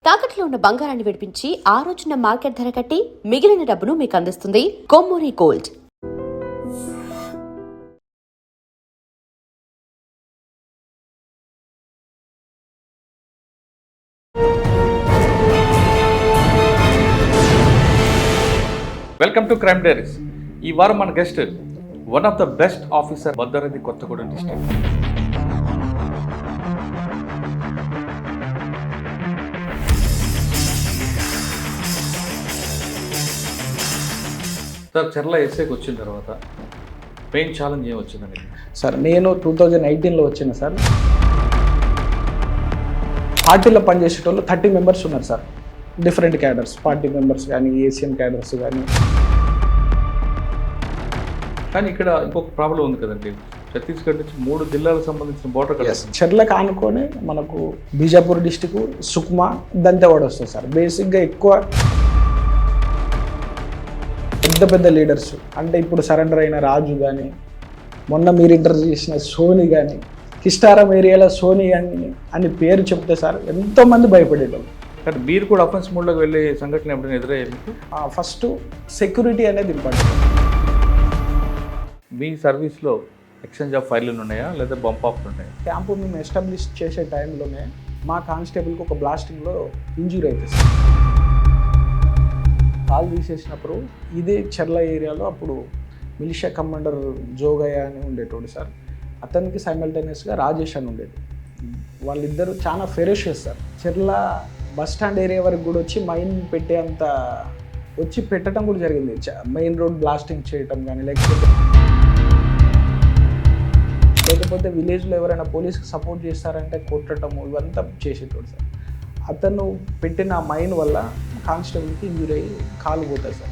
తాకట్లో ఉన్న బంగారాన్ని విడిపించి ఆ రోజున మార్కెట్ ధర కట్టి మిగిలిన డబ్బును మీకు అందిస్తుంది Kommuri gold. Welcome to crime diaries. ఈ వారం మన guest one of the best officer Bhadradri Kothagudem district. Sir, చెర్ల ఎస్ఐకి వచ్చిన తర్వాత మెయిన్ ఛాలెంజ్ ఏం వచ్చిందండి? సార్, నేను 2018లో వచ్చిన సార్. పార్టీలో పనిచేసేటోళ్ళు 30 మెంబర్స్ ఉన్నారు sir. Different cadres, party members కానీ, ఏసీఎం క్యాడర్స్ కానీ. కానీ ఇక్కడ ఇంకొక ప్రాబ్లం ఉంది కదండి, ఛత్తీస్గఢ్ నుంచి 3 జిల్లాలకు సంబంధించిన బోర్డర్ కదా. చెర్లకు ఆనుకొని మనకు బీజాపూర్ డిస్టిక్, సుక్మా, దంతెవాడ వస్తుంది సార్. బేసిక్గా ఎక్కువ పెద్ద పెద్ద లీడర్స్ అంటే ఇప్పుడు సరెండర్ అయిన రాజు కానీ, మొన్న మీరు ఇంటర్వ్యూ చేసిన సోని కానీ, కిస్టారం ఏరియాలో సోని అని పేరు చెప్తే సార్ ఎంతోమంది భయపడేటోళ్ళు. కానీ మీరు కూడా అఫెన్స్ మోడ్లోకి వెళ్ళే సంఘటన ఎప్పుడైనా ఎదురయ్యాయి? ఫస్ట్ సెక్యూరిటీ అనేది ఇంపార్టెంట్. మీ సర్వీస్లో ఎక్స్చేంజ్ ఆఫ్ ఫైర్లు ఉన్నాయా లేదా బంప్ ఆఫ్లు ఉన్నాయా? క్యాంపు మేము ఎస్టాబ్లిష్ చేసే టైంలోనే మా కానిస్టేబుల్కి ఒక బ్లాస్టింగ్లో ఇంజూరీ అవుతుంది సార్. కాల్ తీసేసినప్పుడు ఇదే చెర్ల ఏరియాలో అప్పుడు మిలిషియా కమాండర్ జోగయ్య అని ఉండేటోడు సార్. అతనికి సైమల్టేనియస్గా రాజేష్ అని ఉండేది. వాళ్ళిద్దరూ చాలా ఫెరోషియస్ సార్. చెర్ల బస్ స్టాండ్ ఏరియా వరకు కూడా వచ్చి మైన్ పెట్టేంత వచ్చి పెట్టడం కూడా జరిగింది. మెయిన్ రోడ్ బ్లాస్టింగ్ చేయటం కానీ, లేకపోతే విలేజ్లో ఎవరైనా పోలీస్కి సపోర్ట్ చేస్తారంటే కొట్టడము, ఇవంతా చేసేటోడు సార్. అతను పెట్టిన మైన్ వల్ల కానిస్టేబుల్కి ఇంజూరీ అయ్యి కాలు పోతుంది సార్.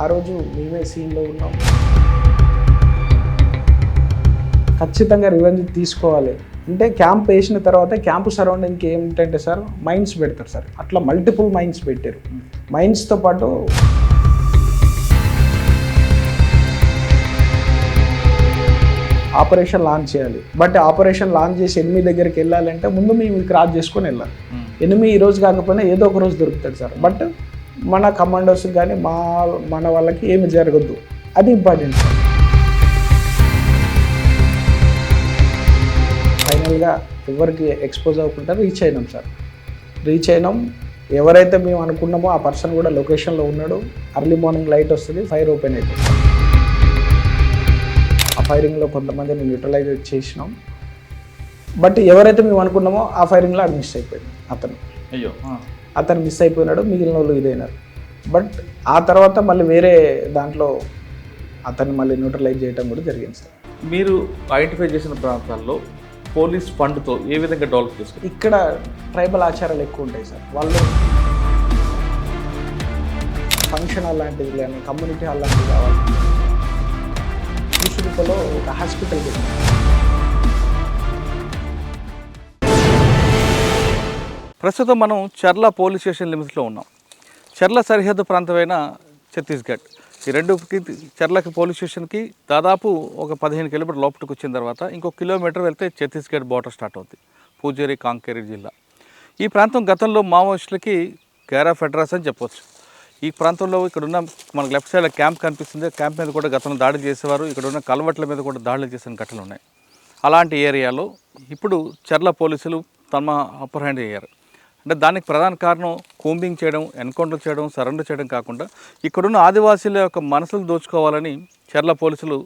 ఆ రోజు మేమే సీన్లో ఉన్నాం. ఖచ్చితంగా రివెంజ్ తీసుకోవాలి అంటే క్యాంప్ వేసిన తర్వాత క్యాంపు సరౌండింగ్కి ఏమిటంటే సార్ మైన్స్ పెడతారు సార్. అట్లా మల్టిపుల్ మైన్స్ పెట్టారు. మైన్స్తో పాటు ఆపరేషన్ లాంచ్ చేయాలి. బట్ ఆపరేషన్ లాంచ్ చేసి ఎనిమి దగ్గరికి వెళ్ళాలంటే ముందు మేము క్రాస్ చేసుకొని వెళ్ళాలి. ఎనిమి ఈ రోజు కాకపోయినా ఏదో ఒక రోజు దొరుకుతాడు సార్. బట్ మన కమాండోస్ కానీ మన వాళ్ళకి ఏమి జరగద్దు, అది ఇంపార్టెంట్ సార్. ఫైనల్గా ఎవరికి ఎక్స్పోజ్ అవ్వకుండా రీచ్ అయినాం సార్. రీచ్ అయినాం. ఎవరైతే మేము అనుకున్నామో ఆ పర్సన్ కూడా లొకేషన్లో ఉన్నాడు. అర్లీ మార్నింగ్ లైట్ వస్తుంది, ఫైర్ ఓపెన్ అవుతుంది. ఆ ఫైరింగ్లో కొంతమందిని న్యూట్రలైజ్ చేసినాం. బట్ ఎవరైతే మేము అనుకున్నామో ఆ ఫైరింగ్లో అది మిస్ అయిపోయింది. అతను మిస్ అయిపోయినాడు, మిగిలిన వాళ్ళు ఇదైనారు. బట్ ఆ తర్వాత మళ్ళీ వేరే దాంట్లో అతన్ని మళ్ళీ న్యూట్రలైజ్ చేయడం కూడా జరిగింది సార్. మీరు ఐడెంటిఫై చేసిన ప్రాంతాల్లో పోలీస్ ఫండ్తో ఏ విధంగా డెవలప్ చేస్తారు? ఇక్కడ ట్రైబల్ ఆచారాలు ఎక్కువ ఉంటాయి సార్. వాళ్ళు ఫంక్షన్ హాల్ లాంటివి కానీ, కమ్యూనిటీ హాల్ లాంటివి కావాలి. చూసుకులో ఒక హాస్పిటల్ ప్రస్తుతం మనం చెర్ల పోలీస్ స్టేషన్ లిమిట్స్లో ఉన్నాం. చెర్ల సరిహద్దు ప్రాంతమైన ఛత్తీస్గఢ్, ఈ రెండుకి చెర్లకి పోలీస్ స్టేషన్కి దాదాపు ఒక 15 కిలోమీటర్ లోపలికి వచ్చిన తర్వాత ఇంకొక కిలోమీటర్ వెళ్తే ఛత్తీస్గఢ్ బోర్డర్ స్టార్ట్ అవుతుంది. పూజేరి, కాంకేరి జిల్లా. ఈ ప్రాంతం గతంలో మావోయిస్టులకి కేర్ ఆఫ్ అడ్రస్ అని చెప్పవచ్చు. ఈ ప్రాంతంలో ఇక్కడున్న మనకు లెఫ్ట్ సైడ్ క్యాంప్ కనిపిస్తుంది. క్యాంప్ మీద కూడా గతంలో దాడి చేసేవారు. ఇక్కడ ఉన్న కల్వట్ల మీద కూడా దాడులు చేసిన ఘటనలు ఉన్నాయి. అలాంటి ఏరియాలో ఇప్పుడు చెర్ల పోలీసులు తమ అప్పర్ హ్యాండ్ అయ్యారు. అంటే దానికి ప్రధాన కారణం కూంబింగ్ చేయడం, ఎన్కౌంటర్ చేయడం, సరెండర్ చేయడం కాకుండా ఇక్కడున్న ఆదివాసీల యొక్క మనసులు దోచుకోవాలని చెర్ల పోలీసులు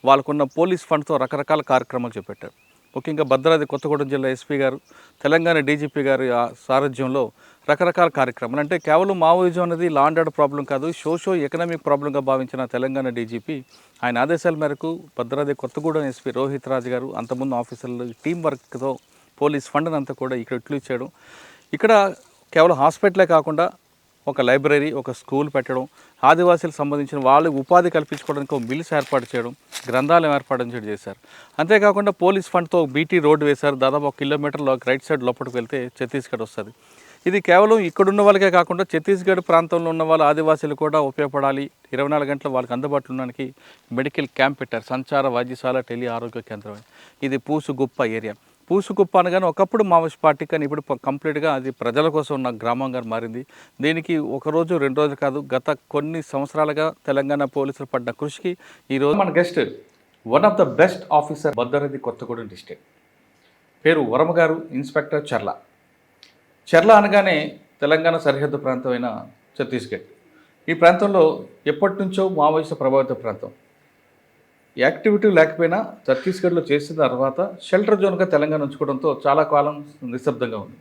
వాళ్ళకున్న పోలీస్ ఫండ్తో రకరకాల కార్యక్రమాలు చేపట్టారు. ముఖ్యంగా భద్రాద్రి కొత్తగూడెం జిల్లా ఎస్పీ గారు, తెలంగాణ డీజీపీ గారి సారథ్యంలో రకరకాల కార్యక్రమాలు. అంటే కేవలం మావోయిజం అనేది లా అండ్ ఆర్డర్ ప్రాబ్లం కాదు, సోషో ఎకనామిక్ ప్రాబ్లంగా భావించిన తెలంగాణ డీజీపీ ఆయన ఆదేశాల మేరకు భద్రాద్రి కొత్తగూడెం ఎస్పీ రోహిత్ రాజ్ గారు అంతకుముందు ఆఫీసర్లు టీం వర్క్తో పోలీస్ ఫండ్ని అంతా కూడా ఇక్కడ ఇట్లు ఇచ్చాడు. ఇక్కడ కేవలం హాస్పిటలే కాకుండా ఒక లైబ్రరీ, ఒక స్కూల్ పెట్టడం, ఆదివాసీలకు సంబంధించిన వాళ్ళకి ఉపాధి కల్పించుకోవడానికి ఒక మిల్స్ ఏర్పాటు చేయడం, గ్రంథాలయం ఏర్పాటు చేయడం చేశారు. అంతేకాకుండా పోలీస్ ఫండ్తో బీటీ రోడ్డు వేశారు. దాదాపు 1 కిలోమీటర్లో రైట్ సైడ్ లోపలికి వెళ్తే ఛత్తీస్గఢ్ వస్తుంది. ఇది కేవలం ఇక్కడున్న వాళ్ళకే కాకుండా ఛత్తీస్గఢ్ ప్రాంతంలో ఉన్న వాళ్ళు ఆదివాసీలు కూడా ఉపయోగపడాలి, 24 గంటలు వాళ్ళకి అందుబాటులో ఉండడానికి మెడికల్ క్యాంప్ పెట్టారు. సంచార వైద్యశాల, టెలి ఆరోగ్య కేంద్రం. ఇది పూసు గుప్ప ఏరియా. పూసుకుప్ప అనగానే ఒకప్పుడు మావోయిస్ట్ పార్టీ, కానీ ఇప్పుడు కంప్లీట్గా అది ప్రజల కోసం ఉన్న గ్రామంగా మారింది. దీనికి ఒక రోజు 2 రోజులు కాదు, గత కొన్ని సంవత్సరాలుగా తెలంగాణ పోలీసులు పడ్డ కృషికి ఈరోజు మన guest one of the best officer Bhadradri Kothagudem district, పేరు వరమ గారు, ఇన్స్పెక్టర్ చర్ల. చర్ల అనగానే తెలంగాణ సరిహద్దు ప్రాంతమైన ఛత్తీస్గఢ్. ఈ ప్రాంతంలో ఎప్పటి నుంచో మావోయిస్టు ప్రభావిత ప్రాంతం. యాక్టివిటీ లేకపోయినా ఛత్తీస్గఢ్లో చేసిన తర్వాత షెల్టర్ జోన్గా తెలంగాణ ఉంచుకోవడంతో చాలా కాలం నిశ్శబ్దంగా ఉంది.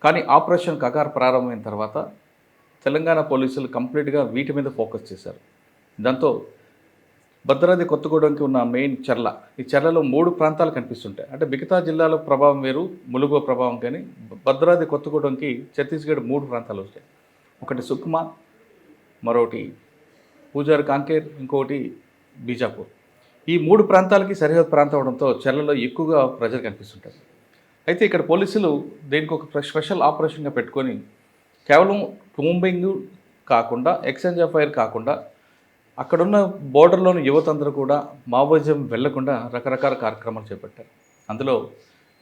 కానీ ఆపరేషన్ కగార్ ప్రారంభమైన తర్వాత తెలంగాణ పోలీసులు కంప్లీట్గా వీటి మీద ఫోకస్ చేశారు. దాంతో భద్రాద్రి కొత్తగూడెంకి ఉన్న మెయిన్ చర్ల, ఈ చర్లలో 3 ప్రాంతాలు కనిపిస్తుంటాయి. అంటే మిగతా జిల్లాలో ప్రభావం వేరు, ములుగు ప్రభావం, కానీ భద్రాద్రి కొత్తగూడెంకి ఛత్తీస్గఢ్ 3 ప్రాంతాలు వస్తాయి. ఒకటి సుక్మా, మరొకటి పూజార్ కాంకేర్, ఇంకొకటి బీజాపూర్. ఈ 3 ప్రాంతాలకి సరిహద్దు ప్రాంతం అవడంతో చర్లలో ఎక్కువగా ప్రజలు కనిపిస్తుంటారు. అయితే ఇక్కడ పోలీసులు దీనికి ఒక స్పెషల్ ఆపరేషన్గా పెట్టుకొని కేవలం కూంబింగ్ కాకుండా, ఎక్స్చేంజ్ ఆఫ్ ఫైర్ కాకుండా, అక్కడున్న బోర్డర్లోని యువత అందరూ కూడా మావోయిజం వెళ్లకుండా రకరకాల కార్యక్రమాలు చేపట్టారు. అందులో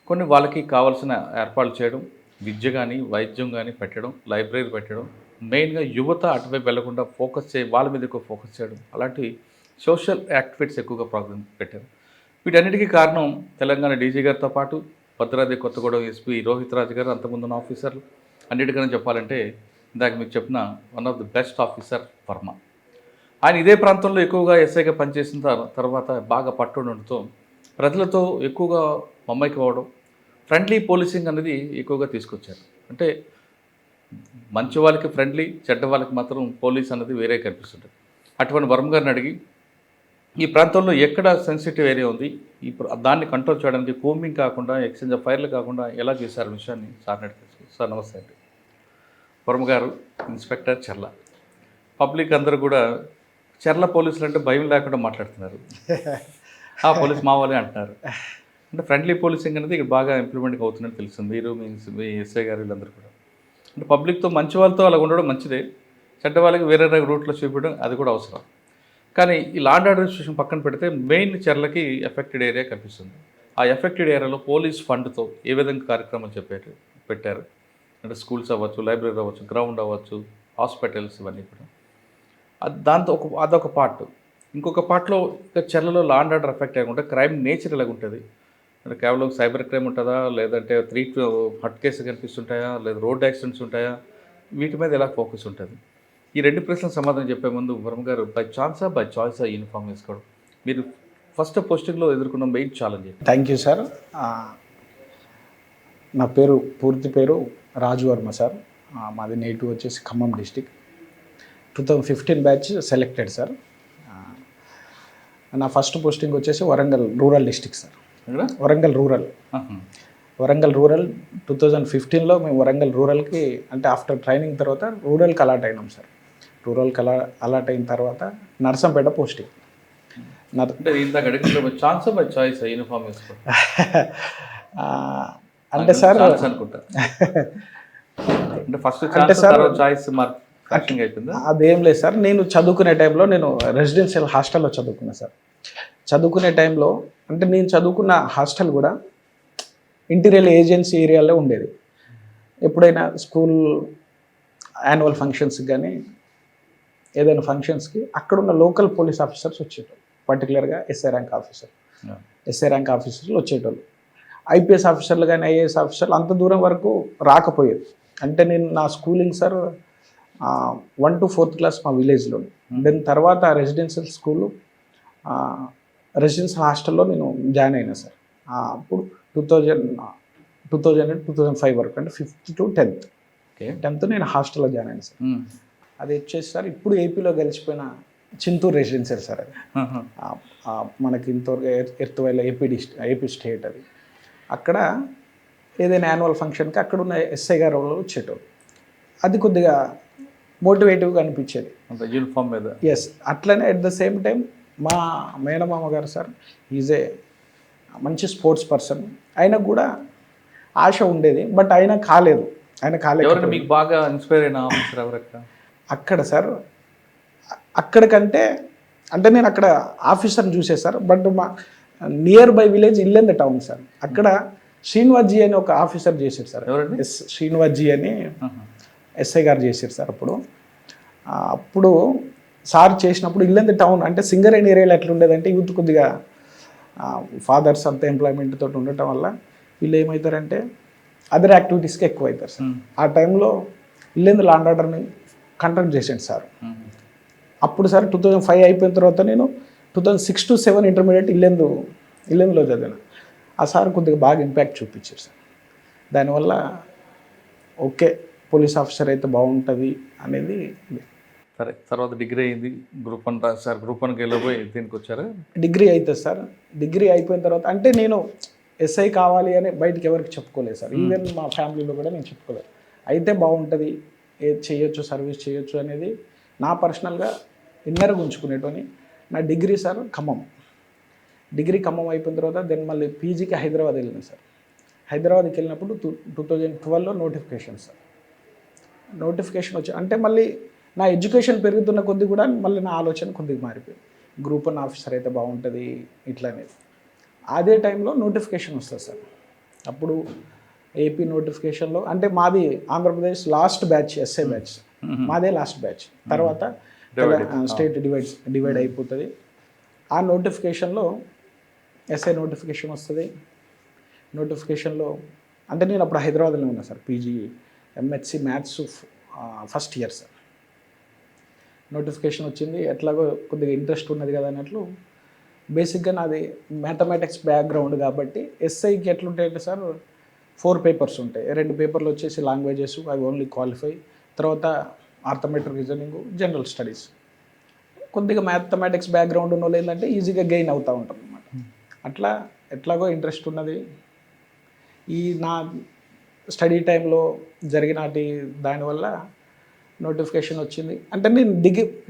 కొన్ని వాళ్ళకి కావాల్సిన ఏర్పాట్లు చేయడం, విద్య కానీ వైద్యం కానీ పెట్టడం, లైబ్రరీ పెట్టడం, మెయిన్గా యువత అటువైపు వెళ్లకుండా వాళ్ళ మీద ఎక్కువ ఫోకస్ చేయడం, అలాంటి సోషల్ యాక్టివిటీస్ ఎక్కువగా ప్రోగ్రామ్ పెట్టారు. వీటన్నిటికీ కారణం తెలంగాణ డీజీ గారితో పాటు భద్రాద్రి కొత్తగూడెం ఎస్పీ రోహిత్ రాజు గారు, అంతకుముందున్న ఆఫీసర్లు. అన్నిటికన్నా చెప్పాలంటే ఇందాక మీకు చెప్పిన one of the best officer Varma. ఆయన ఇదే ప్రాంతంలో ఎక్కువగా ఎస్ఐగా పనిచేసిన తర్వాత బాగా పట్టుడంతో ప్రజలతో ఎక్కువగా మమ్మకి పోవడం, ఫ్రెండ్లీ పోలీసింగ్ అనేది ఎక్కువగా తీసుకొచ్చారు. అంటే మంచి వాళ్ళకి ఫ్రెండ్లీ, చెడ్డ వాళ్ళకి మాత్రం పోలీస్ అనేది వేరే కనిపిస్తుంటుంది. అటువంటి వర్మ గారిని అడిగి ఈ ప్రాంతంలో ఎక్కడ సెన్సిటివ్ ఏరియా ఉంది, దాన్ని కంట్రోల్ చేయడానికి కూంబింగ్ కాకుండా, ఎక్స్చేంజ్ ఆఫ్ ఫైర్లు కాకుండా ఎలా చేశారు విషయాన్ని సార్ని అడిగారు. సార్ నమస్తే అండి. వర్మ గారు, ఇన్స్పెక్టర్ చర్ల. పబ్లిక్ అందరూ కూడా చర్ల పోలీసులు అంటే భయం లేకుండా మాట్లాడుతున్నారు. ఆ పోలీస్ మా వాళ్ళే అంటున్నారు. అంటే ఫ్రెండ్లీ పోలీసింగ్ అనేది ఇక్కడ బాగా ఇంప్లిమెంట్ అవుతున్నట్టు తెలుస్తుంది. మీరు మీ ఎస్ఐ గారు వీళ్ళందరూ కూడా అంటే పబ్లిక్తో మంచి వాళ్ళతో అలా ఉండడం మంచిదే, చెడ్డ వాళ్ళకి వేరే రూట్లో చూపించడం అది కూడా అవసరం. కానీ ఈ లాండ్ ఆర్డర్ సిచ్యువేషన్ పక్కన పెడితే మెయిన్ చర్లకి ఎఫెక్టెడ్ ఏరియా కనిపిస్తుంది. ఆ ఎఫెక్టెడ్ ఏరియాలో పోలీస్ ఫండ్తో ఏ విధంగా కార్యక్రమాలు పెట్టారు అంటే స్కూల్స్ అవ్వచ్చు, లైబ్రరీ అవ్వచ్చు, గ్రౌండ్ అవ్వచ్చు, హాస్పిటల్స్, ఇవన్నీ కూడా దాంతో అదొక పార్ట్. ఇంకొక పార్ట్లో చర్లలో లాండ్ ఆర్డర్ ఎఫెక్ట్ అయ్యకుండా క్రైమ్ నేచర్ ఎలాగ ఉంటుంది అంటే కేవలం సైబర్ క్రైమ్ ఉంటుందా, లేదంటే 3 హట్ కేసులు కనిపిస్తుంటాయా, లేదా రోడ్ యాక్సిడెంట్స్ ఉంటాయా, వీటి మీద ఎలా ఫోకస్ ఉంటుంది? ఈ 2 ప్రశ్నలకు సమాధానం చెప్పే ముందు వర్మ గారు, బై ఛాన్సా బై చాయిసా యూనిఫామ్ వేసుకోవడం మీరు ఫస్ట్ పోస్టింగ్లో ఎదుర్కొన్న main challenge? Thank you sir. నా పూర్తి పేరు రాజు వర్మ సార్. మాది నేటివ్ వచ్చేసి Khammam district. 2015 batch selected sir. నా ఫస్ట్ పోస్టింగ్ వచ్చేసి Warangal rural district sir. Warangal rural 2015లో మేము వరంగల్ రూరల్కి అంటే ఆఫ్టర్ ట్రైనింగ్ తర్వాత రూరల్కి అలాట్ అయినాం సార్. రూరల్కి అలాట్ అయిన తర్వాత నర్సంపేట పోస్టింగ్. అంటే సార్ అదేం లేదు సార్. నేను చదువుకునే టైంలో నేను రెసిడెన్షియల్ హాస్టల్లో చదువుకున్నా సార్. చదువుకునే టైంలో అంటే నేను చదువుకున్న హాస్టల్ కూడా ఇంటీరియర్ ఏజెన్సీ ఏరియాలో ఉండేది. ఎప్పుడైనా స్కూల్ యాన్యువల్ ఫంక్షన్స్కి కానీ ఏదైనా ఫంక్షన్స్కి అక్కడున్న లోకల్ పోలీస్ ఆఫీసర్స్ వచ్చేటోళ్ళు, పర్టికులర్గా ఎస్ఐ ర్యాంక్ ఆఫీసర్లు వచ్చేటోళ్ళు. ఐపీఎస్ ఆఫీసర్లు కానీ ఐఏఎస్ ఆఫీసర్లు అంత దూరం వరకు రాకపోయేది. అంటే నేను నా schooling sir 1 to 4th class మా విలేజ్లో, దాని తర్వాత రెసిడెన్షియల్ స్కూలు రెసిడెన్షియల్ హాస్టల్లో నేను జాయిన్ అయినా సార్. అప్పుడు 2005 వరకు అంటే 5th to 10th నేను హాస్టల్లో జాయిన్ అయినా సార్. అది వచ్చేసి సార్ ఇప్పుడు ఏపీలో గెలిచిపోయిన చింతూరు రెసిడెన్షియల్ సార్. అది మనకి ఇంతవరకు ఎర్తువైల ఏపీ స్టేట్. అది అక్కడ ఏదైనా యాన్యువల్ ఫంక్షన్కి అక్కడ ఉన్న ఎస్ఐ గారు వచ్చేటోళ్ళు. అది కొద్దిగా మోటివేటివ్గా అనిపించేది యూనిఫామ్ మీద. ఎస్, అట్లనే అట్ ద సేమ్ టైం మా మేనమామ గారు సార్ ఈజ్ ఏ మంచి స్పోర్ట్స్ పర్సన్. ఆయనకు కూడా ఆశ ఉండేది, బట్ ఆయన కాలేదు. మీకు బాగా ఇన్స్పైర్ అయిన ఆఫీసర్ ఎవరక్క అక్కడ సార్? అక్కడికంటే అంటే నేను అక్కడ ఆఫీసర్ని చూసే సార్, బట్ మా nearby village Yellandu town sir. అక్కడ శ్రీనివాస్ జీ అని ఒక ఆఫీసర్ చేశారు సార్. ఎవరండి? శ్రీనివాస్ జీ అని ఎస్ఐ గారు చేశారు సార్. అప్పుడు సార్ చేసినప్పుడు ఇల్లంది టౌన్ అంటే సింగరేణి ఏరియాలో ఎట్లా ఉండేదంటే యూత్ కొద్దిగా ఫాదర్స్ అంతా ఎంప్లాయ్మెంట్ తోటి ఉండటం వల్ల వీళ్ళు ఏమవుతారంటే అదర్ యాక్టివిటీస్కి ఎక్కువ అవుతారు సార్. ఆ టైంలో ఇల్లంది లాండ్ ఆర్డర్ని కండక్ట్ చేసాను సార్. అప్పుడు సార్ 2005 అయిపోయిన తర్వాత నేను 2006 to 2007 ఇంటర్మీడియట్ ఇల్లెందులో చదివాను. ఆ సార్ కొద్దిగా బాగా ఇంపాక్ట్ చూపించారు సార్. దానివల్ల ఓకే పోలీస్ ఆఫీసర్ అయితే బాగుంటుంది అనేది. సరే, తర్వాత డిగ్రీ అయింది, గ్రూప్ 1 రాశారు. గ్రూప్ 1కి వెళ్ళిపోయి దీనికి వచ్చారా? డిగ్రీ అవుతుంది సార్. డిగ్రీ అయిపోయిన తర్వాత అంటే నేను ఎస్ఐ కావాలి అని బయటికి ఎవరికి చెప్పుకోలేదు సార్. ఈవెన్ మా ఫ్యామిలీలో కూడా నేను చెప్పుకోలేదు. అయితే బాగుంటుంది, ఏది చేయొచ్చు, సర్వీస్ చేయొచ్చు అనేది నా పర్సనల్గా ఇన్నర్గా ఉంచుకునేటోని. నా degree sir Khammam. Degree Khammam అయిపోయిన తర్వాత దెన్ మళ్ళీ పీజీకి హైదరాబాద్ వెళ్ళినాను సార్. హైదరాబాద్కి వెళ్ళినప్పుడు 2012లో నోటిఫికేషన్ సార్. నోటిఫికేషన్ వచ్చి అంటే మళ్ళీ నా ఎడ్యుకేషన్ పెరుగుతున్న కొద్ది కూడా మళ్ళీ నా ఆలోచన కొద్దిగా మారిపోయింది. గ్రూప్ 1 ఆఫీసర్ అయితే బాగుంటుంది ఇట్లా అనేది. అదే టైంలో నోటిఫికేషన్ వస్తుంది సార్. అప్పుడు ఏపీ నోటిఫికేషన్లో అంటే మాది Andhra Pradesh last batch, SI batch మాదే లాస్ట్ బ్యాచ్. తర్వాత స్టేట్ డివైడ్ అయిపోతుంది. ఆ నోటిఫికేషన్లో ఎస్ఐ నోటిఫికేషన్ వస్తుంది. నోటిఫికేషన్లో అంటే నేను అప్పుడు హైదరాబాద్లో ఉన్నా sir. PG MHC maths first year sir. Notification వచ్చింది. ఎట్లాగో కొద్దిగా ఇంట్రెస్ట్ ఉన్నది కదా అన్నట్లు బేసిక్గా నాది మ్యాథమెటిక్స్ బ్యాక్గ్రౌండ్ కాబట్టి ఎస్ఐకి ఎట్లుంటాయంటే సార్ 4 పేపర్స్ ఉంటాయి. 2 పేపర్లు వచ్చేసి లాంగ్వేజెస్, అవి ఓన్లీ క్వాలిఫై. తర్వాత ఆర్థమెట్రిక్ రీజనింగ్, జనరల్ స్టడీస్. కొద్దిగా మ్యాథమెటిక్స్ బ్యాక్గ్రౌండ్ ఉన్న వాళ్ళు ఏంటంటే ఈజీగా గెయిన్ అవుతూ ఉంటాం అన్నమాట. అట్లా ఎట్లాగో ఇంట్రెస్ట్ ఉన్నది. ఈ నా స్టడీ టైంలో జరిగిన దానివల్ల నోటిఫికేషన్ వచ్చింది. అంటే నేను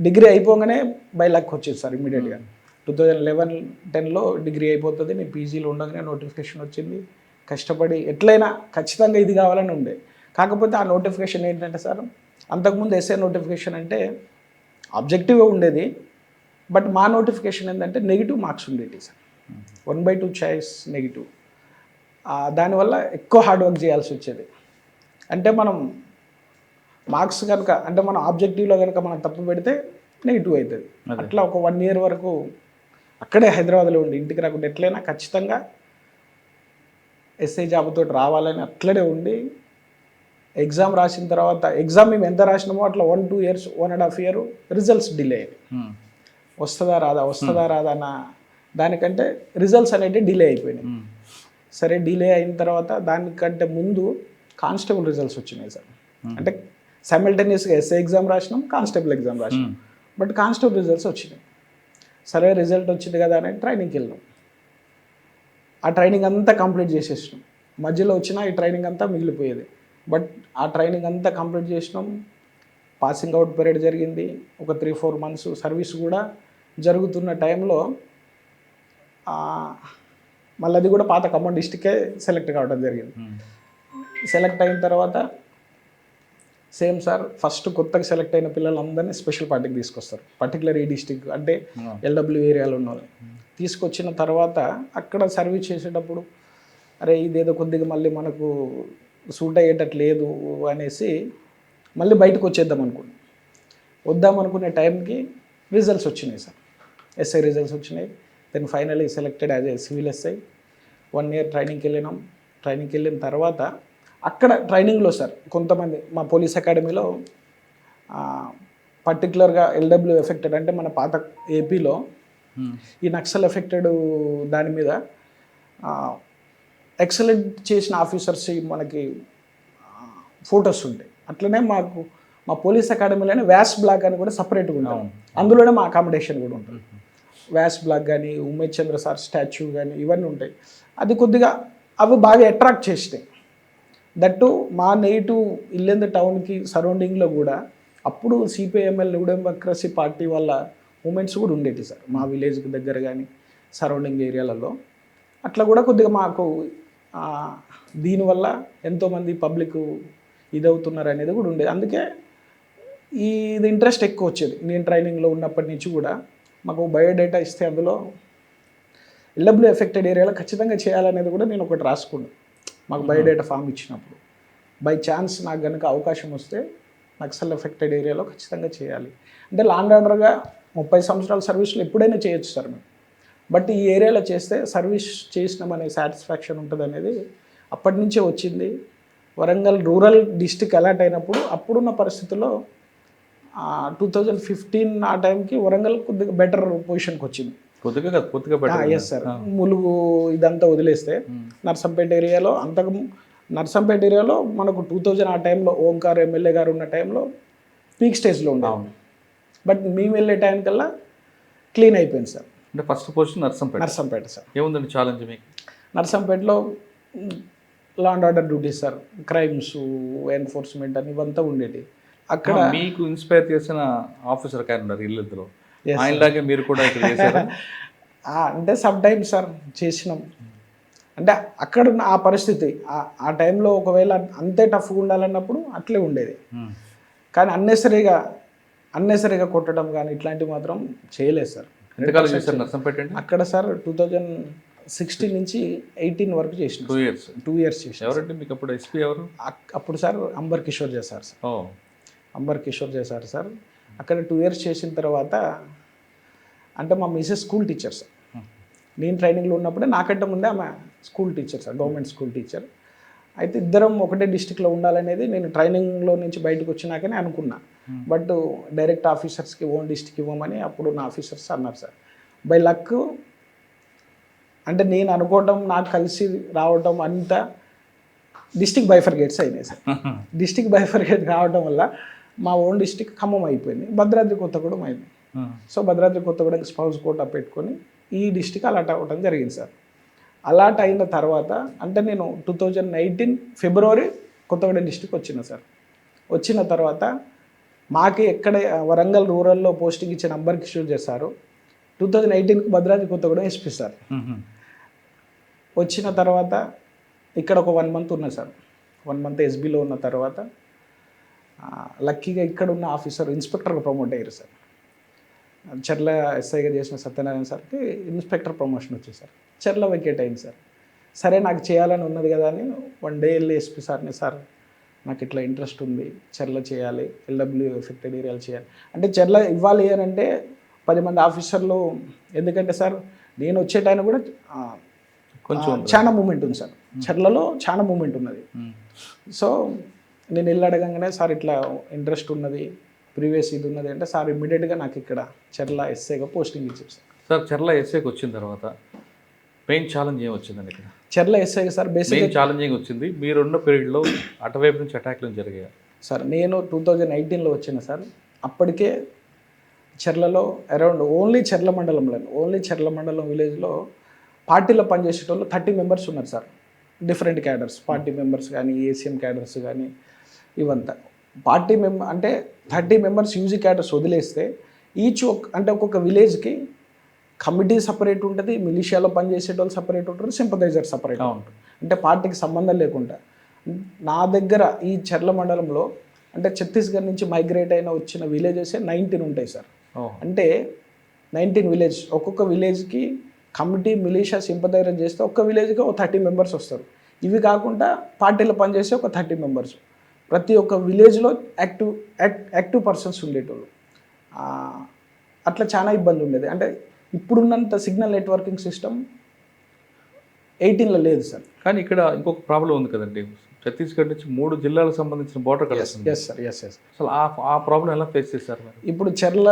డిగ్రీ అయిపోగానే బై లక్ వచ్చింది సార్. ఇమీడియట్గా 2011-10లో డిగ్రీ అయిపోతుంది. నేను పీజీలో ఉండగానే నోటిఫికేషన్ వచ్చింది. కష్టపడి ఎట్లయినా ఖచ్చితంగా ఇది కావాలని ఉండే. కాకపోతే ఆ నోటిఫికేషన్ ఏంటంటే సార్, అంతకుముందు ఎస్ఐ నోటిఫికేషన్ అంటే ఆబ్జెక్టివ్గా ఉండేది. బట్ మా నోటిఫికేషన్ ఏంటంటే నెగిటివ్ మార్క్స్ ఉండేవి సార్. 1/2 choice negative. దానివల్ల ఎక్కువ హార్డ్ వర్క్ చేయాల్సి వచ్చేది. అంటే మనం మార్క్స్ కనుక అంటే మనం ఆబ్జెక్టివ్లో కనుక మనం తప్పు పెడితే నెగిటివ్ అవుతుంది. అట్లా ఒక 1 year వరకు అక్కడే హైదరాబాద్లో ఉండి ఇంటికి రాకుండా ఎట్లయినా ఖచ్చితంగా ఎస్ఐ జాబ్తో రావాలని అట్లనే ఉండి ఎగ్జామ్ రాసిన తర్వాత ఎగ్జామ్ మేము ఎంత రాసినామో అట్లా 1-2 years 1.5 year రిజల్ట్స్ డిలే అయ్యాయి. వస్తుందా రాదా అన్న దానికంటే రిజల్ట్స్ అనేవి డిలే అయిపోయినాయి. సరే డిలే అయిన తర్వాత దానికంటే ముందు కానిస్టేబుల్ రిజల్ట్స్ వచ్చినాయి సార్. అంటే సైమల్టేనియస్గా ఎస్ఐ ఎగ్జామ్ రాసినాం, కానిస్టేబుల్ ఎగ్జామ్ రాసినాం. బట్ కానిస్టేబుల్ రిజల్ట్స్ వచ్చినాయి. సరే రిజల్ట్ వచ్చింది కదా అని ట్రైనింగ్కి వెళ్ళినాం. ఆ ట్రైనింగ్ అంతా కంప్లీట్ చేసేసినాం. మధ్యలో వచ్చిన ఈ ట్రైనింగ్ అంతా మిగిలిపోయేది. బట్ ఆ ట్రైనింగ్ అంతా కంప్లీట్ చేసినాం. పాసింగ్ అవుట్ పీరియడ్ జరిగింది. ఒక 3-4 months సర్వీస్ కూడా జరుగుతున్న టైంలో మళ్ళీ అది కూడా పాత ఖమ్మం డిస్టిక్కే సెలెక్ట్ కావడం జరిగింది. సెలెక్ట్ అయిన తర్వాత సేమ్ సార్ ఫస్ట్ కొత్తగా సెలెక్ట్ అయిన పిల్లలందరినీ స్పెషల్ పార్టీకి తీసుకొస్తారు. పర్టికులర్ ఈ డిస్టిక్ అంటే ఎల్డబ్ల్యూ ఏరియాలో ఉన్న వాళ్ళు తీసుకొచ్చిన తర్వాత అక్కడ సర్వీస్ చేసేటప్పుడు అరే ఇదేదో కొద్దిగా మళ్ళీ మనకు సూట్ అయ్యేటట్టు లేదు అనేసి మళ్ళీ బయటకు వచ్చేద్దాం అనుకున్నాం. వద్దామనుకునే టైంకి రిజల్ట్స్ వచ్చినాయి సార్. ఎస్ఐ రిజల్ట్స్ వచ్చినాయి. Then finally selected as a civil SI. 1 year ట్రైనింగ్కి వెళ్ళినాం. ట్రైనింగ్కి వెళ్ళిన తర్వాత అక్కడ ట్రైనింగ్లో సార్ కొంతమంది మా పోలీస్ అకాడమీలో పర్టికులర్గా ఎల్డబ్ల్యూ ఎఫెక్టెడ్ అంటే మన పాత ఏపీలో ఈ నక్సల్ ఎఫెక్టెడ్ దాని మీద ఎక్సలెంట్ చేసిన ఆఫీసర్స్ మనకి ఫొటోస్ ఉంటాయి. అట్లనే మాకు మా పోలీస్ అకాడమీలోనే వ్యాస్ బ్లాక్ అని కూడా సపరేట్గా ఉంటాం. అందులోనే మా అకామిడేషన్ కూడా ఉంటుంది. వ్యాస్ బ్లాక్ కానీ ఉమేష్ చంద్ర సార్ స్టాచ్యూ కానీ ఇవన్నీ ఉంటాయి. అది కొద్దిగా అవి బాగా అట్రాక్ట్ చేసినాయి. దట్టు మా నెగిటివ్ ఇల్లెందు టౌన్కి సరౌండింగ్లో కూడా అప్పుడు సిపిఐఎంఎల్ న్యూ డెమోక్రసీ పార్టీ వల్ల మూమెంట్స్ కూడా ఉండేవి సార్. మా విలేజ్కి దగ్గర కానీ సరౌండింగ్ ఏరియాలలో అట్లా కూడా కొద్దిగా మాకు దీనివల్ల ఎంతోమంది పబ్లిక్ ఇదవుతున్నారు అనేది కూడా ఉండేది. అందుకే ఇది ఇంట్రెస్ట్ ఎక్కువ వచ్చేది. నేను ట్రైనింగ్లో ఉన్నప్పటి నుంచి కూడా మాకు బయోడేటా ఇస్తే అందులో ఎల్డబ్ల్యూ ఎఫెక్టెడ్ ఏరియాలో ఖచ్చితంగా చేయాలనేది కూడా నేను ఒకటి రాసుకున్నాను. మాకు బయోడేటా ఫామ్ ఇచ్చినప్పుడు. బై ఛాన్స్ నాకు కనుక అవకాశం వస్తే నక్సల్ ఎఫెక్టెడ్ ఏరియాలో ఖచ్చితంగా చేయాలి. అంటే లాండ్ ఆర్డర్గా 30 సంవత్సరాల సర్వీస్లో ఎప్పుడైనా చేయొచ్చు సార్ మేము. బట్ ఈ ఏరియాలో చేస్తే సర్వీస్ చేసినామనే సాటిస్ఫాక్షన్ ఉంటుంది అనేది అప్పటి నుంచే వచ్చింది. వరంగల్ రూరల్ డిస్టిక్ అలాట్ అయినప్పుడు అప్పుడున్న పరిస్థితుల్లో 2015 ఆ టైంకి వరంగల్ కొద్దిగా బెటర్ పొజిషన్కి వచ్చింది. కొద్దిగా ఎస్ సార్. ములుగు ఇదంతా వదిలేస్తే నర్సంపేట ఏరియాలో నర్సంపేట ఏరియాలో మనకు 2000 ఆ టైంలో ఓంకార్ ఎమ్మెల్యే గారు ఉన్న టైంలో పీక్ స్టేజ్లో ఉండేది. బట్ మేము వెళ్ళే టైంకల్లా క్లీన్ అయిపోయింది సార్. అంటే ఫస్ట్ పొజిషన్ నర్సంపేట సార్. ఏముందండి ఛాలెంజ్ మీకు? నర్సంపేటలో law and order duties sir, crimes enforcement అని ఇవంతా ఉండేది. అక్కడ మీకు ఇన్స్పైర్ చేసిన ఆఫీసర్ కానీ ఉన్నారు ఇల్లులో, ఆయనలాగే మీరు కూడా ఇక్కడ చేశారా? అంటే సమ్ టైమ్స్ సార్ చేసినాం. అంటే అక్కడ ఉన్న ఆ పరిస్థితి ఆ టైంలో ఒకవేళ అంతే టఫ్గా ఉండాలన్నప్పుడు అట్లే ఉండేది. కానీ అన్నెసరీగా కొట్టడం కానీ ఇట్లాంటివి మాత్రం చేయలేదు సార్. ఎంతకాలం చేశారు నర్సంపేట? అక్కడ సార్ 2016 నుంచి 18 వరకు చేసిన. 2 years చేసిన. ఎవరంటే మీకు అప్పుడు ఎస్పీ ఎవరు? అప్పుడు సార్ అంబర్ కిషోర్ చేశారు సార్. అంబర్ కిషోర్ చేశారు సార్. అక్కడ 2 years చేసిన తర్వాత అంటే మా మిసెస్ స్కూల్ టీచర్ సార్. నేను ట్రైనింగ్లో ఉన్నప్పుడే నాకంటే ముందే ఆమె school teacher sir, government school teacher. అయితే ఇద్దరం ఒకటే డిస్టిక్లో ఉండాలనేది నేను ట్రైనింగ్లో నుంచి బయటకు వచ్చినాకనే అనుకున్నా. బట్ డైరెక్ట్ ఆఫీసర్స్కి ఓన్ డిస్టిక్ ఇవ్వమని అప్పుడు నా ఆఫీసర్స్ అన్నారు సార్. బై లక్ అంటే నేను అనుకోవటం, నాకు కలిసి రావటం అంతా డిస్టిక్ బైఫర్గేట్స్ అయినాయి సార్. డిస్టిక్ బైఫర్గేట్ కావడం వల్ల మా ఓన్ డిస్టిక్ ఖమ్మం అయిపోయింది, భద్రాద్రి కొత్తగూడెం అయింది. సో భద్రాద్రి కొత్తగూడెంకి స్పౌస్ కోటా పెట్టుకొని ఈ డిస్టిక్ అలాట్ అవ్వడం జరిగింది సార్. అలాట్ అయిన తర్వాత అంటే నేను 2019 ఫిబ్రవరి కొత్తగూడెం డిస్టిక్ వచ్చిన సార్. వచ్చిన తర్వాత మాకి ఎక్కడ వరంగల్ రూరల్లో పోస్టింగ్ ఇచ్చిన నంబర్ కిషోర్ చేశారు. 2018కి భద్రాద్రి కొత్తగూడెం ఎస్పీ సార్. వచ్చిన తర్వాత ఇక్కడ ఒక 1 month ఉన్నా సార్. 1 month ఎస్బీలో ఉన్న తర్వాత లక్కీగా ఇక్కడ ఉన్న ఆఫీసర్ ఇన్స్పెక్టర్గా ప్రమోట్ అయ్యారు సార్. చర్ల ఎస్ఐగా చేసిన సత్యనారాయణ సార్కి ఇన్స్పెక్టర్ ప్రమోషన్ వచ్చేది సార్. చర్ల వెకేట్ అయింది సార్. సరే నాకు చేయాలని ఉన్నది కదా అని 1 day వెళ్ళి ఎస్పీ సార్ని, సార్ నాకు ఇట్లా ఇంట్రెస్ట్ ఉంది, చర్ల చేయాలి, ఎల్డబ్ల్యూ ఎఫెక్టెడ్ ఏరియాలు చేయాలి అంటే చర్ల ఇవ్వాలి అని అంటే 10 మంది ఆఫీసర్లు. ఎందుకంటే సార్ నేను వచ్చే టైం కూడా కొంచెం చాలా మూమెంట్ ఉంది సార్, చర్లలో చాలా మూమెంట్ ఉన్నది. సో నేను వెళ్ళి అడగంగానే సార్ ఇట్లా ఇంట్రెస్ట్ ఉన్నది, ప్రీవియస్ ఇది ఉన్నది అంటే సార్ ఇమ్మీడియట్గా నాకు ఇక్కడ చర్ల ఎస్ఐగా పోస్టింగ్ ఇచ్చారు సార్. సార్ చర్ల ఎస్ఐకి వచ్చిన తర్వాత మెయిన్ ఛాలెంజ్ ఏం వచ్చిందండి ఇక్కడ? చర్ల ఎస్ఐగా సార్ బేసిక్ ఛాలెంజింగ్ వచ్చింది. మీరున్న పీరియడ్లో అటువైపు నుంచి అటాక్లు జరిగాయి సార్. నేను 2018లో వచ్చిన సార్. అప్పటికే చర్లలో అరౌండ్ ఓన్లీ చర్ల మండలం విలేజ్లో పార్టీలో పనిచేసేటోళ్ళు 30 members ఉన్నారు sir. Different cadres, party members కానీ, ఏసీఎం క్యాడర్స్ కానీ ఇవంతా. పార్టీ అంటే 30 members యూజీ క్యాడర్స్ వదిలేస్తే అంటే ఒక్కొక్క విలేజ్కి కమిటీ సపరేట్ ఉంటుంది, మిలిషియాలో పనిచేసేటోళ్ళు సపరేట్ ఉంటారు, సింపథైజర్ సపరేట్ ఉంటుంది. అంటే పార్టీకి సంబంధం లేకుండా నా దగ్గర ఈ చర్ల మండలంలో అంటే ఛత్తీస్గఢ్ నుంచి మైగ్రేట్ అయిన వచ్చిన విలేజెస్ 19 ఉంటాయి సార్. అంటే 19 villages, ఒక్కొక్క విలేజ్కి కమిటీ, మిలిషియా, సింపథైజర్ చేస్తే ఒక్క విలేజ్కి ఒక 30 members వస్తారు. ఇవి కాకుండా పార్టీలో పనిచేసే ఒక 30 members. ప్రతి ఒక్క విలేజ్లో యాక్టివ్ పర్సన్స్ ఉండేటోళ్ళు. అట్లా చాలా ఇబ్బంది ఉండేది. అంటే ఇప్పుడున్నంత సిగ్నల్ నెట్వర్కింగ్ సిస్టమ్ 18లో లేదు సార్. కానీ ఇక్కడ ఇంకొక ప్రాబ్లం ఉంది కదండి, ఛత్తీస్గఢ్ నుంచి 3 జిల్లాలకు సంబంధించిన బోర్డర్ కలుస్తుంది. Yes sir. అసలు ఆ ప్రాబ్లం ఎలా ఫేస్ చేశారు? ఇప్పుడు చర్ల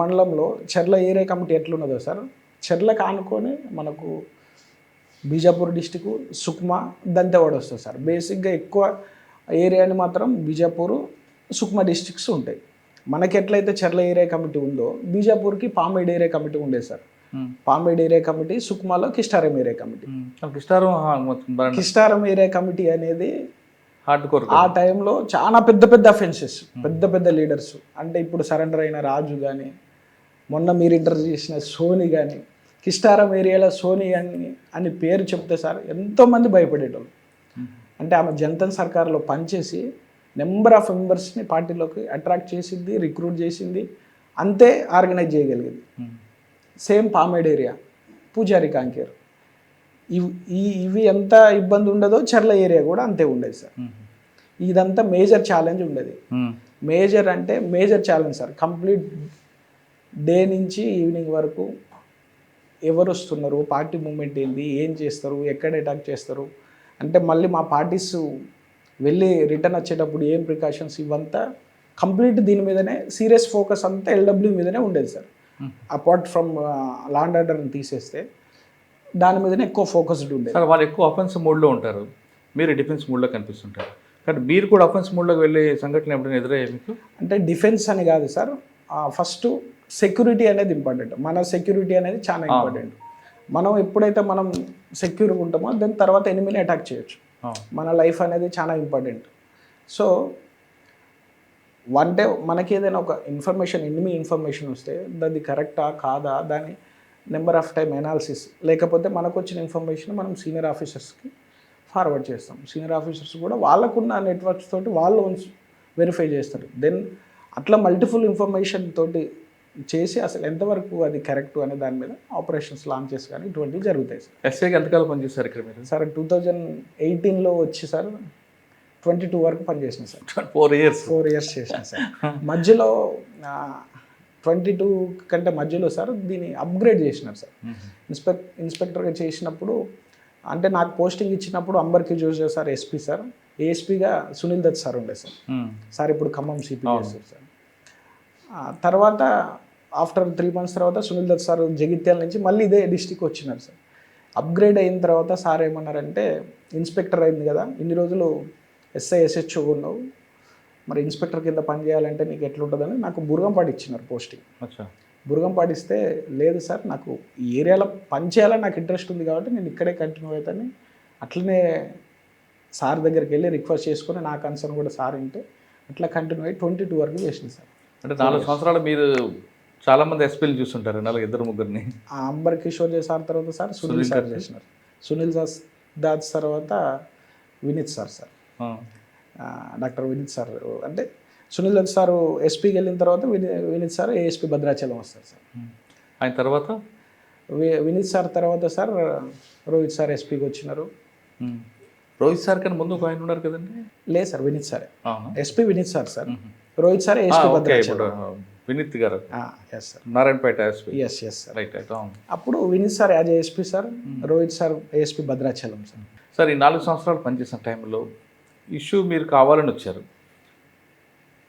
మండలంలో చర్ల ఏరియా కమిటీ ఎట్లున్నదో సార్, చర్లకు ఆనుకొని మనకు బీజాపూర్ డిస్టిక్, సుక్మా, దంతెవాడ వస్తుంది సార్. బేసిక్గా ఎక్కువ ఏరియాని మాత్రం బీజాపూర్, సుక్మా డిస్ట్రిక్ట్స్ ఉంటాయి. మనకి ఎట్లయితే చర్ల ఏరియా కమిటీ ఉందో బీజాపూర్కి పామేడ్ ఏరియా కమిటీ ఉండేది సార్. పామేడ్ ఏరియా కమిటీ, సుక్మాలో Kistaram area committee. Kistaram area committee అనేది ఆ టైంలో చాలా పెద్ద అఫెన్సెస్, పెద్ద లీడర్స్. అంటే ఇప్పుడు సరెండర్ అయిన రాజు కానీ, మొన్న మీరు ఇంటర్వ్యూ చేసిన సోని కానీ, కిస్టారం ఏరియాలో సోని అని పేరు చెప్తే సార్ ఎంతోమంది భయపడేటోళ్ళు. అంటే ఆమె జనతన్ సర్కార్లో పనిచేసి నెంబర్ ఆఫ్ మెంబర్స్ని పార్టీలోకి అట్రాక్ట్ చేసింది, రిక్రూట్ చేసింది, అంతే ఆర్గనైజ్ చేయగలిగింది. సేమ్ పామేడ్ ఏరియా, పూజారి కాంకేర్ ఇవి ఎంత ఇబ్బంది ఉండదో చర్ల ఏరియా కూడా అంతే ఉండేది సార్. ఇదంతా మేజర్ ఛాలెంజ్ ఉండేది. మేజర్ అంటే major challenge sir. Complete day నుంచి ఈవినింగ్ వరకు ఎవరు వస్తున్నారు, పార్టీ మూమెంట్ ఏంది, ఏం చేస్తారు, ఎక్కడ అటాక్ చేస్తారు, అంటే మళ్ళీ మా పార్టీస్ వెళ్ళి రిటర్న్ వచ్చేటప్పుడు ఏం ప్రికాషన్స్, ఇవంతా కంప్లీట్ దీని మీదనే సీరియస్ ఫోకస్ అంతా ఎల్డబ్ల్యూ మీదనే ఉండేది sir. Apart from law and ఆర్డర్ని తీసేస్తే దాని మీదనే ఎక్కువ ఫోకస్డ్ ఉండేది. సార్ వాళ్ళు ఎక్కువ అఫెన్స్ మోడ్లో ఉంటారు, మీరు డిఫెన్స్ మోడ్లో కనిపిస్తుంటారు. కానీ మీరు కూడా అఫెన్స్ మోడ్లోకి వెళ్ళే సంఘటన ఎప్పుడైనా ఎదురయ్యాయి మీకు? అంటే డిఫెన్స్ అని కాదు సార్, ఫస్ట్ సెక్యూరిటీ అనేది ఇంపార్టెంట్. మన సెక్యూరిటీ అనేది చాలా ఇంపార్టెంట్. మనం ఎప్పుడైతే మనం సెక్యూర్గా ఉంటామో దాని తర్వాత ఎనిమిని అటాక్ చేయొచ్చు. మన లైఫ్ అనేది చాలా ఇంపార్టెంట్. సో వన్ డే మనకి ఏదైనా ఒక ఇన్ఫర్మేషన్, ఎనిమి ఇన్ఫర్మేషన్ వస్తే అది కరెక్టా కాదా, దాని నెంబర్ ఆఫ్ టైం ఎనాలిసిస్, లేకపోతే మనకు వచ్చిన ఇన్ఫర్మేషన్ మనం సీనియర్ ఆఫీసర్స్కి ఫార్వర్డ్ చేస్తాం. సీనియర్ ఆఫీసర్స్ కూడా వాళ్ళకున్న నెట్వర్క్స్ తోటి వాళ్ళు వెరిఫై చేస్తారు. దెన్ అట్లా మల్టిపుల్ ఇన్ఫర్మేషన్ తోటి చేసి అసలు ఎంతవరకు అది కరెక్ట్ అనే దాని మీద ఆపరేషన్స్ లాంచెస్ కానీ ఇటువంటివి జరుగుతాయి సార్. ఎస్ఐకి ఎంతకాలం పనిచేస్తారు ఇక్కడ మీరు? సార్ 2018లో వచ్చి సార్ 22 వరకు పనిచేసిన సార్. 4 years చేసిన సార్. మధ్యలో 22 కంటే మధ్యలో సార్ దీన్ని అప్గ్రేడ్ చేసినారు సార్. ఇన్స్పెక్టర్గా చేసినప్పుడు అంటే నాకు పోస్టింగ్ ఇచ్చినప్పుడు అంబర్కి జోషి సార్ ఎస్పీ సార్, ఏఎస్పీగా సునీల్ దత్ సార్ ఉండే సార్. సార్ ఇప్పుడు ఖమ్మం సిపి చేస్తారు సార్. తర్వాత ఆఫ్టర్ 3 months తర్వాత సునీల్ దత్ సార్ జగిత్యాల నుంచి మళ్ళీ ఇదే డిస్టిక్ వచ్చినారు సార్. అప్గ్రేడ్ అయిన తర్వాత సార్ ఏమన్నారంటే, ఇన్స్పెక్టర్ అయింది కదా, ఇన్ని రోజులు ఎస్ఐ ఎస్హెచ్ఓ ఉన్నావు, మరి ఇన్స్పెక్టర్ కింద పని చేయాలంటే నీకు ఎట్లుంటుందని నాకు బుర్గంపాడు ఇచ్చినారు పోస్టింగ్. బుర్గంపాడు ఇస్తే, లేదు సార్ నాకు ఈ ఏరియాలో పని చేయాలని నాకు ఇంట్రెస్ట్ ఉంది కాబట్టి నేను ఇక్కడే కంటిన్యూ అవుతాను. అట్లనే సార్ దగ్గరికి వెళ్ళి రిక్వెస్ట్ చేసుకుని నా కన్సర్న్ కూడా సార్ ఉంటే అట్లా కంటిన్యూ అయ్యి 22 వరకు చేసింది సార్. అంటే 4 సంవత్సరాలు మీరు చాలామంది ఎస్పీలు చూస్తుంటారు, 2-3 అంబర్ కిషోర్ సార్ తర్వాత సార్ సునీల్ సార్ చేసినారు. సునీల్ దాస్ తర్వాత Vineet sir doctor Vineet sir. అంటే సునీల్ దత్ సార్ ఎస్పీకి వెళ్ళిన తర్వాత వినీత్ సార్ ఏఎస్పీ భద్రాచలం వస్తారు సార్. ఆయన తర్వాత వినీత్ సార్ తర్వాత సార్ రోహిత్ సార్ ఎస్పీకి వచ్చినారు. రోహిత్ సార్ కన్నా ముందు ఒక ఆయన ఉన్నారు కదండి? లేదు sir, Vineet sir SP, Vineet sir Rohit sir ASP Bhadrachalam. Vineet గారు yes sir, Narayanpet SP. Yes sir, right. అప్పుడు Vineet sir as ASP sir, Rohit sir ASP Bhadrachalam sir. Sir ఈ 4 సంవత్సరాలు పనిచేసిన టైంలో ఇష్యూ మీరు కావాలని వచ్చారు.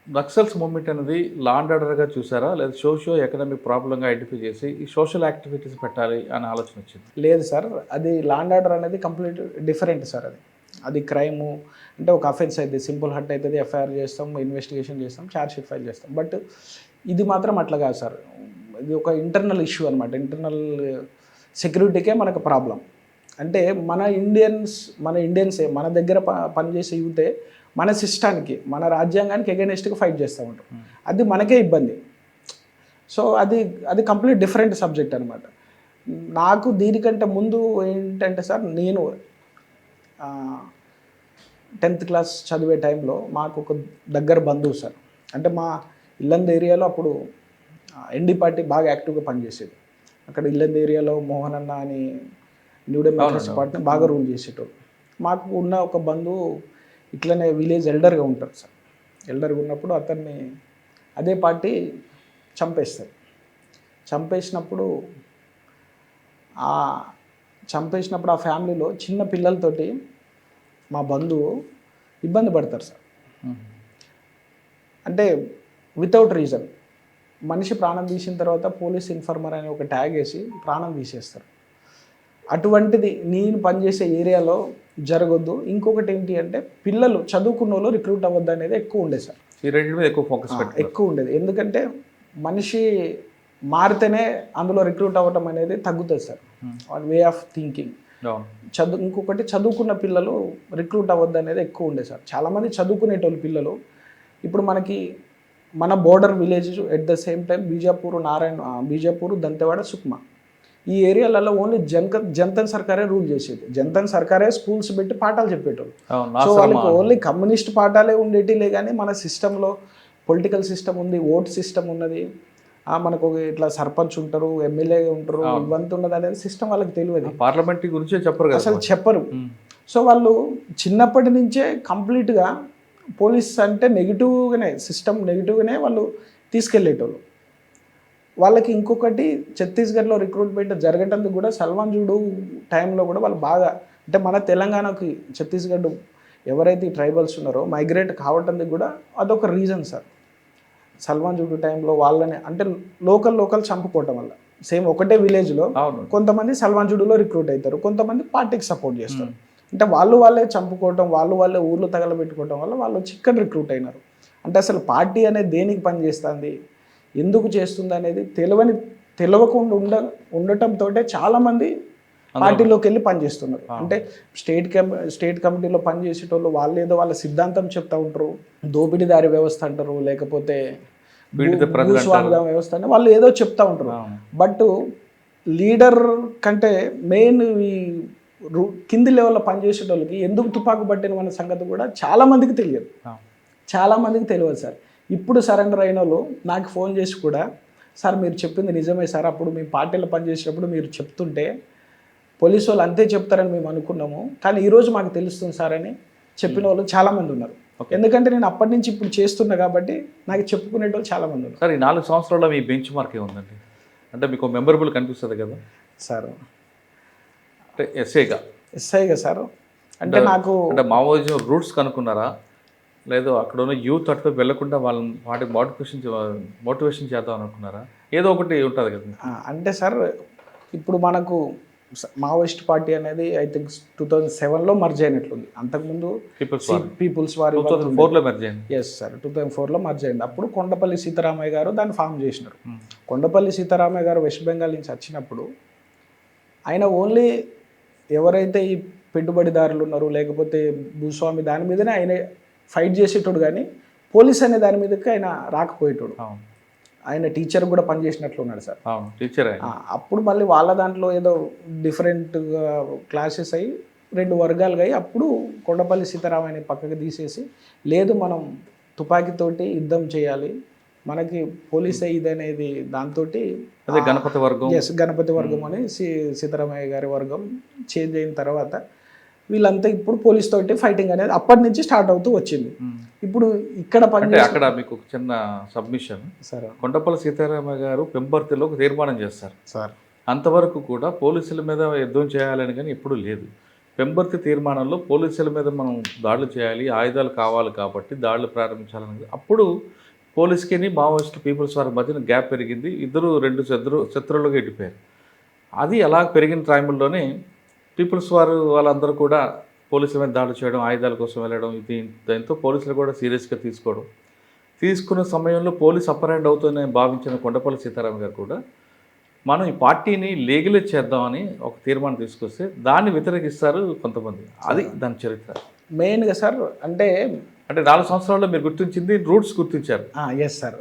నక్సల్స్ మూవ్మెంట్ అనేది లా అండ్ ఆర్డర్గా చూసారా, లేదా సోషియో ఎకనామిక్ ప్రాబ్లంగా ఐడెంటిఫై చేసి ఈ సోషల్ యాక్టివిటీస్ పెట్టాలి అనే ఆలోచన వచ్చింది? లేదు సార్, అది లా అండ్ ఆర్డర్ అనేది కంప్లీట్ డిఫరెంట్ సార్. అది క్రైము అంటే ఒక అఫెన్స్ అయితే సింపుల్ హట్ అవుతుంది, ఎఫ్ఐఆర్ చేస్తాం, ఇన్వెస్టిగేషన్ చేస్తాం, ఛార్జ్షీట్ ఫైల్ చేస్తాం. బట్ ఇది మాత్రం అట్లా కాదు సార్. ఇది ఒక ఇంటర్నల్ ఇష్యూ అనమాట. ఇంటర్నల్ సెక్యూరిటీకే మనకు ప్రాబ్లం. అంటే మన ఇండియన్సే మన దగ్గర పనిచేసే యూతే మన సిస్టానికి, మన రాజ్యాంగానికి ఎగెనెస్ట్గా ఫైట్ చేస్తూ ఉంటాం. అది మనకే ఇబ్బంది. సో అది కంప్లీట్ డిఫరెంట్ సబ్జెక్ట్ అనమాట. నాకు దీనికంటే ముందు ఏంటంటే సార్, నేను 10th క్లాస్ చదివే టైంలో మాకు ఒక దగ్గర బంధువు సార్. అంటే మా ఇల్లంద ఏరియాలో అప్పుడు ఎన్డీ పార్టీ బాగా యాక్టివ్గా పనిచేసేది. అక్కడ ఇల్లంద ఏరియాలో మోహన్ అన్న అని న్యూ డెమోక్రసీ పార్టీని బాగా రూల్ చేసేటోళ్ళు. మాకు ఉన్న ఒక బంధువు ఇట్లనే విలేజ్ ఎల్డర్గా ఉంటారు సార్. ఎల్డర్గా ఉన్నప్పుడు అతన్ని అదే పార్టీ చంపేస్తారు. చంపేసినప్పుడు ఆ ఫ్యామిలీలో చిన్న పిల్లలతోటి మా బంధువు ఇబ్బంది పడతారు సార్. అంటే వితౌట్ రీజన్ మనిషి ప్రాణం తీసిన తర్వాత పోలీస్ ఇన్ఫార్మర్ అని ఒక ట్యాగ్ వేసి ప్రాణం తీసేస్తారు. అటువంటిది నేను పనిచేసే ఏరియాలో జరగొద్దు. ఇంకొకటి ఏంటి అంటే, పిల్లలు చదువుకున్న వాళ్ళు రిక్రూట్ అవ్వద్దు అనేది ఎక్కువ ఉండేది సార్. ఈ రెండింటి మీద ఎక్కువ ఫోకస్ ఎక్కువ ఉండేది. ఎందుకంటే మనిషి మారితేనే అందులో రిక్రూట్ అవ్వటం అనేది తగ్గుతుంది సార్, వే ఆఫ్ థింకింగ్. ఇంకొకటి చదువుకున్న పిల్లలు రిక్రూట్ అవ్వద్దు అనేది ఎక్కువ ఉండేది సార్. చాలామంది చదువుకునేటోళ్ళు పిల్లలు ఇప్పుడు మనకి మన border village at the same time Bijapur, Dantewada, Sukma ఈ ఏరియాలలో ఓన్లీ జంతన్ సర్కారే రూల్ చేసేది. జంతన్ సర్కారే స్కూల్స్ పెట్టి పాఠాలు చెప్పేటోళ్ళు. సో వాళ్ళకి ఓన్లీ కమ్యూనిస్ట్ పాఠాలే ఉండేటిలే కానీ మన సిస్టంలో పొలిటికల్ సిస్టమ్ ఉంది, ఓట్ సిస్టమ్ ఉన్నది, మనకు ఒక ఇట్లా సర్పంచ్ ఉంటారు, ఎమ్మెల్యే ఉంటారు, ఇవంతా ఉండదు అనేది సిస్టమ్ వాళ్ళకి తెలియదు. పార్లమెంట్ గురించే చెప్పరు కదా, అసలు చెప్పరు. సో వాళ్ళు చిన్నప్పటి నుంచే కంప్లీట్గా పోలీస్ అంటే నెగిటివ్గానే, సిస్టమ్ నెగిటివ్గానే వాళ్ళు తీసుకెళ్ళేటోళ్ళు. వాళ్ళకి ఇంకొకటి ఛత్తీస్గఢ్లో రిక్రూట్మెంట్ జరగటందుకు కూడా సల్మాన్ జుడు టైంలో కూడా వాళ్ళు బాగా, అంటే మన తెలంగాణకి ఛత్తీస్గఢ్ ఎవరైతే ఈ ట్రైబల్స్ ఉన్నారో మైగ్రేట్ కావటానికి కూడా అదొక రీజన్ సార్. సల్మాన్ జుడు టైంలో వాళ్ళని అంటే లోకల్ చంపుకోవటం వల్ల, సేమ్ ఒకటే విలేజ్లో కొంతమంది సల్మాన్ జుడులో రిక్రూట్ అవుతారు, కొంతమంది పార్టీకి సపోర్ట్ చేస్తారు. అంటే వాళ్ళే చంపుకోవటం, వాళ్ళే ఊర్లు తగలబెట్టుకోవటం వల్ల వాళ్ళు వచ్చి ఇక్కడ రిక్రూట్ అయినారు. అంటే అసలు పార్టీ అనేది దేనికి పనిచేస్తుంది, ఎందుకు చేస్తుంది అనేది తెలియకుండా ఉండటంతో చాలామంది పార్టీలోకి వెళ్ళి పనిచేస్తున్నారు. అంటే స్టేట్ కమిటీలో పనిచేసేటోళ్ళు వాళ్ళు ఏదో వాళ్ళ సిద్ధాంతం చెప్తా ఉంటారు, దోపిడీదారి వ్యవస్థ అంటారు, లేకపోతే భూస్వామ్య వ్యవస్థ అని వాళ్ళు ఏదో చెప్తా ఉంటారు. బట్ లీడర్ కంటే మెయిన్ ఈ కింది లెవెల్లో పనిచేసేటోళ్ళకి ఎందుకు తుపాకు పట్టిన మన సంగతి కూడా చాలామందికి తెలియదు. సార్ ఇప్పుడు సరెండర్ అయిన వాళ్ళు నాకు ఫోన్ చేసి కూడా, సార్ మీరు చెప్పింది నిజమే సార్, అప్పుడు మీ పార్టీలో పనిచేసేటప్పుడు మీరు చెప్తుంటే పోలీసు వాళ్ళు అంతే చెప్తారని మేము అనుకున్నాము, కానీ ఈరోజు మాకు తెలుస్తుంది సార్ అని చెప్పిన వాళ్ళు చాలామంది ఉన్నారు. ఎందుకంటే నేను అప్పటి నుంచి ఇప్పుడు చేస్తున్నా కాబట్టి నాకు చెప్పుకునే వాళ్ళు చాలామంది ఉన్నారు. సార్ ఈ 4 సంవత్సరాల్లో మీ బెంచ్ మార్క్ ఏముందండి? అంటే మీకు మెమరబుల్ కనిపిస్తుంది కదా సార్? అంటే ఎస్ఐగా సార్, అంటే నాకు అంటే మావోయిజం రూట్స్ కనుక్కున్నారా, లేదు అక్కడ ఉన్న యూత్ అటువైపు వెళ్లకుండా వాళ్ళని వాటికి మోటివేషన్ చేద్దాం అనుకున్నారా? ఏదో ఒకటి ఉంటుంది కదా. అంటే సార్ ఇప్పుడు మనకు మావోయిస్ట్ పార్టీ అనేది ఐ థింక్ 2007లో మర్జ్ అయినట్లుంది. అంతకుముందు పీపుల్స్ వార్ 2004లో మర్జ్ అయింది. ఎస్ సార్, 2004లో మర్జ్ అయింది. అప్పుడు కొండపల్లి సీతారామయ్య గారు దాన్ని ఫామ్ చేసినారు. కొండపల్లి సీతారామయ్య గారు వెస్ట్ బెంగాల్ నుంచి వచ్చినప్పుడు ఆయన ఓన్లీ ఎవరైతే ఈ పెట్టుబడిదారులు ఉన్నారు, లేకపోతే భూస్వామి, దాని మీదనే ఆయన ఫైట్ చేసేటోడు, కానీ పోలీస్ అనే దాని మీదకి ఆయన రాకపోయేటోడు. ఆయన టీచర్ కూడా పనిచేసినట్లు ఉన్నాడు సార్. టీచర్ అప్పుడు మళ్ళీ వాళ్ళ దాంట్లో ఏదో డిఫరెంట్గా క్లాసెస్ అయ్యి 2 వర్గాలుగా అయ్యి అప్పుడు కొండపల్లి సీతారామయ్యని పక్కకి తీసేసి, లేదు మనం తుపాకీతోటి యుద్ధం చేయాలి, మనకి పోలీస్ ఇది అనేది దాంతో గణపతి వర్గం అని సీతారామయ్య గారి వర్గం చేంజ్ అయిన తర్వాత వీళ్ళంతా ఇప్పుడు పోలీస్ తోటి ఫైటింగ్ అనేది అప్పటి నుంచి స్టార్ట్ అవుతూ వచ్చింది. ఇప్పుడు ఇక్కడ అక్కడ మీకు చిన్న సబ్మిషన్ సార్, కొండపల్లి సీతారామయ్య గారు పెంబర్తిలో ఒక తీర్మానం చేస్తారు సార్. అంతవరకు కూడా పోలీసుల మీద యుద్ధం చేయాలని కానీ ఎప్పుడు లేదు. పెంబర్తి తీర్మానంలో పోలీసుల మీద మనం దాడులు చేయాలి, ఆయుధాలు కావాలి కాబట్టి దాడులు ప్రారంభించాలని, అప్పుడు పోలీస్కి మావోయిస్ట్ పీపుల్స్ వారి మధ్యన గ్యాప్ పెరిగింది. ఇద్దరు శత్రువులుగా ఎట్టిపోయారు. అది అలా పెరిగిన టైంలోనే పీపుల్స్ వారు వాళ్ళందరూ కూడా పోలీసుల మీద దాడులు చేయడం, ఆయుధాల కోసం వెళ్ళడం, దాంతో పోలీసులు కూడా సీరియస్గా తీసుకున్న సమయంలో పోలీస్ అప్పర్ హ్యాండ్ అవుతుందని భావించిన కొండపల్లి సీతారామయ్య గారు కూడా మనం ఈ పార్టీని లీగలైజ్ చేద్దామని ఒక తీర్మానం తీసుకొస్తే దాన్ని వ్యతిరేకిస్తారు కొంతమంది. అది దాని చరిత్ర మెయిన్గా సార్. అంటే 4 సంవత్సరాల్లో మీరు గుర్తించింది రూట్స్ గుర్తించారు. ఎస్ సార్,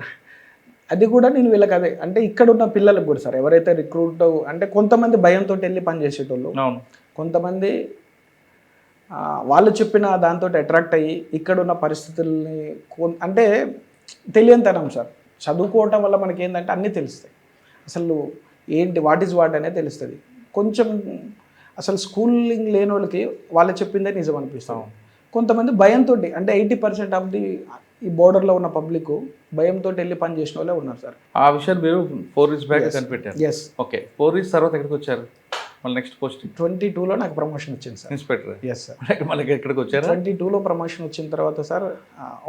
అది కూడా నేను వీళ్ళకి అదే అంటే ఇక్కడ ఉన్న పిల్లలకు కూడా సార్, ఎవరైతే రిక్రూట్ అంటే కొంతమంది భయంతో వెళ్ళి పనిచేసేటోళ్ళు, కొంతమంది వాళ్ళు చెప్పిన దాంతో అట్రాక్ట్ అయ్యి ఇక్కడున్న పరిస్థితుల్ని అంటే తెలియనితనం సార్. చదువుకోవటం వల్ల మనకి ఏంటంటే అన్నీ తెలుస్తాయి, అసలు ఏంటి వాట్ ఈజ్ వాట్ అనేది తెలుస్తుంది. కొంచెం అసలు స్కూలింగ్ లేని వాళ్ళకి వాళ్ళు చెప్పిందే నిజం అనిపిస్తాం. కొంతమంది భయంతో అంటే 80% ఆఫ్ ది ఈ బోర్డర్లో ఉన్న పబ్లిక్ భయంతో వెళ్ళి పని చేసిన వాళ్ళే ఉన్నారు సార్. ఆ విషయాన్ని మీరు 4 years బ్యాక్ కనిపెట్టారు. ఎస్. ఓకే, 4 years తర్వాత ఎక్కడికి వచ్చారు? మళ్ళీ నెక్స్ట్ పోస్ట్ 22లో నాకు ప్రమోషన్ వచ్చింది సార్, ఇన్స్పెక్టర్. Yes sir. మళ్ళీ ఎక్కడికి వచ్చారు? 22లో ప్రమోషన్ వచ్చిన తర్వాత సార్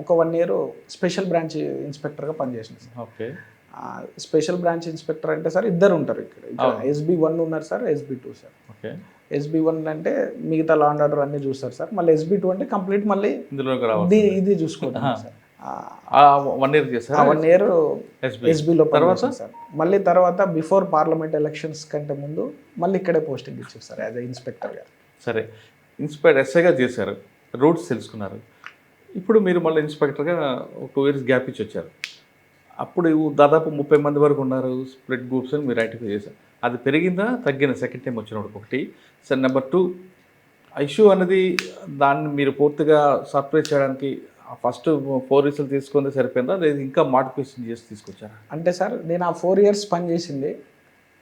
ఒక 1 year స్పెషల్ బ్రాంచ్ ఇన్స్పెక్టర్గా పనిచేసింది sir. Okay, special branch inspector అంటే సార్ ఇద్దరు ఉంటారు ఇక్కడ. SB1 ఉన్నారు sir, SB2 sir. Okay, SB1 అంటే మిగతా లా అండ్ ఆర్డర్ అన్నీ చూస్తారు సార్. మళ్ళీ SB2 అంటే కంప్లీట్ మళ్ళీ ఇది చూసుకుంటాం సార్. 1 year చేశారు. 1 year SBలో తర్వాత సార్. మళ్ళీ తర్వాత బిఫోర్ పార్లమెంట్ ఎలక్షన్స్ కంటే ముందు మళ్ళీ ఇక్కడే పోస్టింగ్ ఇచ్చారు సార్ యాజ్ ఇన్స్పెక్టర్గా. సరే, ఇన్స్పెక్టర్ ఎస్ఐగా చేశారు, రూట్స్ తెలుసుకున్నారు. ఇప్పుడు మీరు మళ్ళీ ఇన్స్పెక్టర్గా 2 years గ్యాప్ ఇచ్చి వచ్చారు. అప్పుడు దాదాపు 30 మంది వరకు ఉన్నారు, స్ప్లిట్ గ్రూప్స్ అని మీరు ఐడెంటిఫై చేశారు. అది పెరిగిందా తగ్గిన సెకండ్ టైం వచ్చినప్పుడు? ఒకటి సార్. నెంబర్ 2, ఇష్యూ అనేది దాన్ని మీరు పూర్తిగా సర్ప్రైజ్ చేయడానికి ఫస్ట్ 4 ఇయర్స్ తీసుకుంటే సరిపోయిందా లేదు ఇంకా మోడిఫికేషన్ చేసి తీసుకొచ్చారా? అంటే సార్ నేను ఆ 4 ఇయర్స్ పనిచేసింది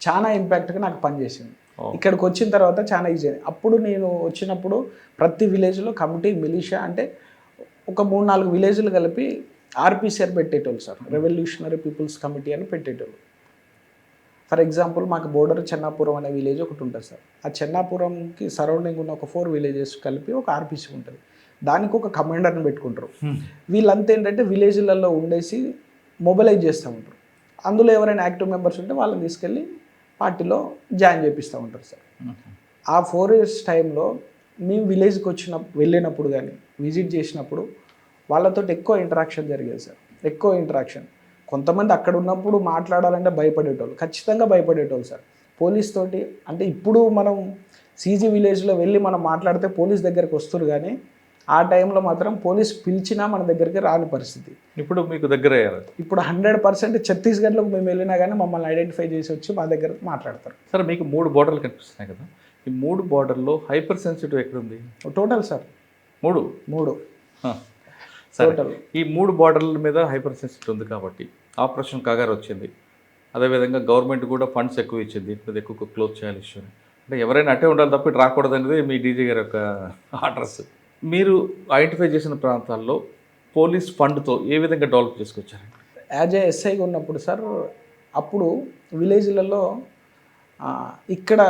చాలా ఇంపాక్ట్గా నాకు పనిచేసింది. ఇక్కడికి వచ్చిన తర్వాత చాలా ఈజీ. అప్పుడు నేను వచ్చినప్పుడు ప్రతి విలేజ్లో కమిటీ మిలిషియా అంటే ఒక 3-4 విలేజ్లు కలిపి ఆర్పీసీఆర్ పెట్టేటోళ్ళు సార్, రెవల్యూషనరీ పీపుల్స్ కమిటీ అని పెట్టేటోళ్ళు. ఫర్ ఎగ్జాంపుల్ మాకు బోర్డర్ చెన్నాపురం అనే విలేజ్ ఒకటి ఉంటుంది సార్. ఆ చెన్నాపురంకి సరౌండింగ్ ఉన్న ఒక 4 విలేజెస్ కలిపి ఒక ఆర్పీసీ ఉంటుంది. దానికి ఒక కమాండర్ని పెట్టుకుంటారు. వీళ్ళంతా ఏంటంటే విలేజ్లలో ఉండేసి మొబిలైజ్ చేస్తూ ఉంటారు. అందులో ఎవరైనా యాక్టివ్ మెంబర్స్ ఉంటే వాళ్ళని తీసుకెళ్ళి పార్టీలో జాయిన్ చేపిస్తూ ఉంటారు సార్. ఆ 4 ఇయర్స్ టైంలో మేము విలేజ్కి వెళ్ళినప్పుడు కానీ విజిట్ చేసినప్పుడు వాళ్ళతో ఎక్కువ ఇంటరాక్షన్ జరిగేది సార్. ఎక్కువ ఇంటరాక్షన్. కొంతమంది అక్కడ ఉన్నప్పుడు మాట్లాడాలంటే భయపడేటోళ్ళు, ఖచ్చితంగా భయపడేటోళ్ళు సార్. పోలీస్ తోటి అంటే ఇప్పుడు మనం సీజీ విలేజ్లో వెళ్ళి మనం మాట్లాడితే పోలీస్ దగ్గరికి వస్తారు, కానీ ఆ టైంలో మాత్రం పోలీస్ పిలిచినా మన దగ్గరికి రాని పరిస్థితి. ఇప్పుడు మీకు దగ్గర అయ్యారు. ఇప్పుడు 100% ఛత్తీస్గఢ్లోకి మేము వెళ్ళినా కానీ మమ్మల్ని ఐడెంటిఫై చేసి వచ్చి మా దగ్గర మాట్లాడతారు. సరే, మీకు 3 బోర్డర్లు కనిపిస్తున్నాయి కదా, ఈ 3 బోర్డర్లో హైపర్ సెన్సిటివ్ ఎక్కడుంది? టోటల్ సార్ 3 సరే. టోటల్ ఈ 3 బోర్డర్ల మీద హైపర్ సెన్సిటివ్ ఉంది కాబట్టి ఆపరేషన్ కాగారు వచ్చింది. అదేవిధంగా గవర్నమెంట్ కూడా ఫండ్స్ ఎక్కువ ఇచ్చింది, ఇప్పుడు ఎక్కువ క్లోజ్ చేయాలి ఇష్యూ. అంటే ఎవరైనా అట్టే ఉండాలి తప్ప ఇటు రాకూడదు అనేది మీ డీజీ గారి యొక్క ఆర్డర్స్. మీరు ఐడెంటిఫై చేసిన ప్రాంతాల్లో పోలీస్ ఫండ్తో ఏ విధంగా డెవలప్ చేసుకొచ్చారు? యాజ్ ఏ ఎస్ఐగా ఉన్నప్పుడు సార్, అప్పుడు విలేజ్లలో ఇక్కడ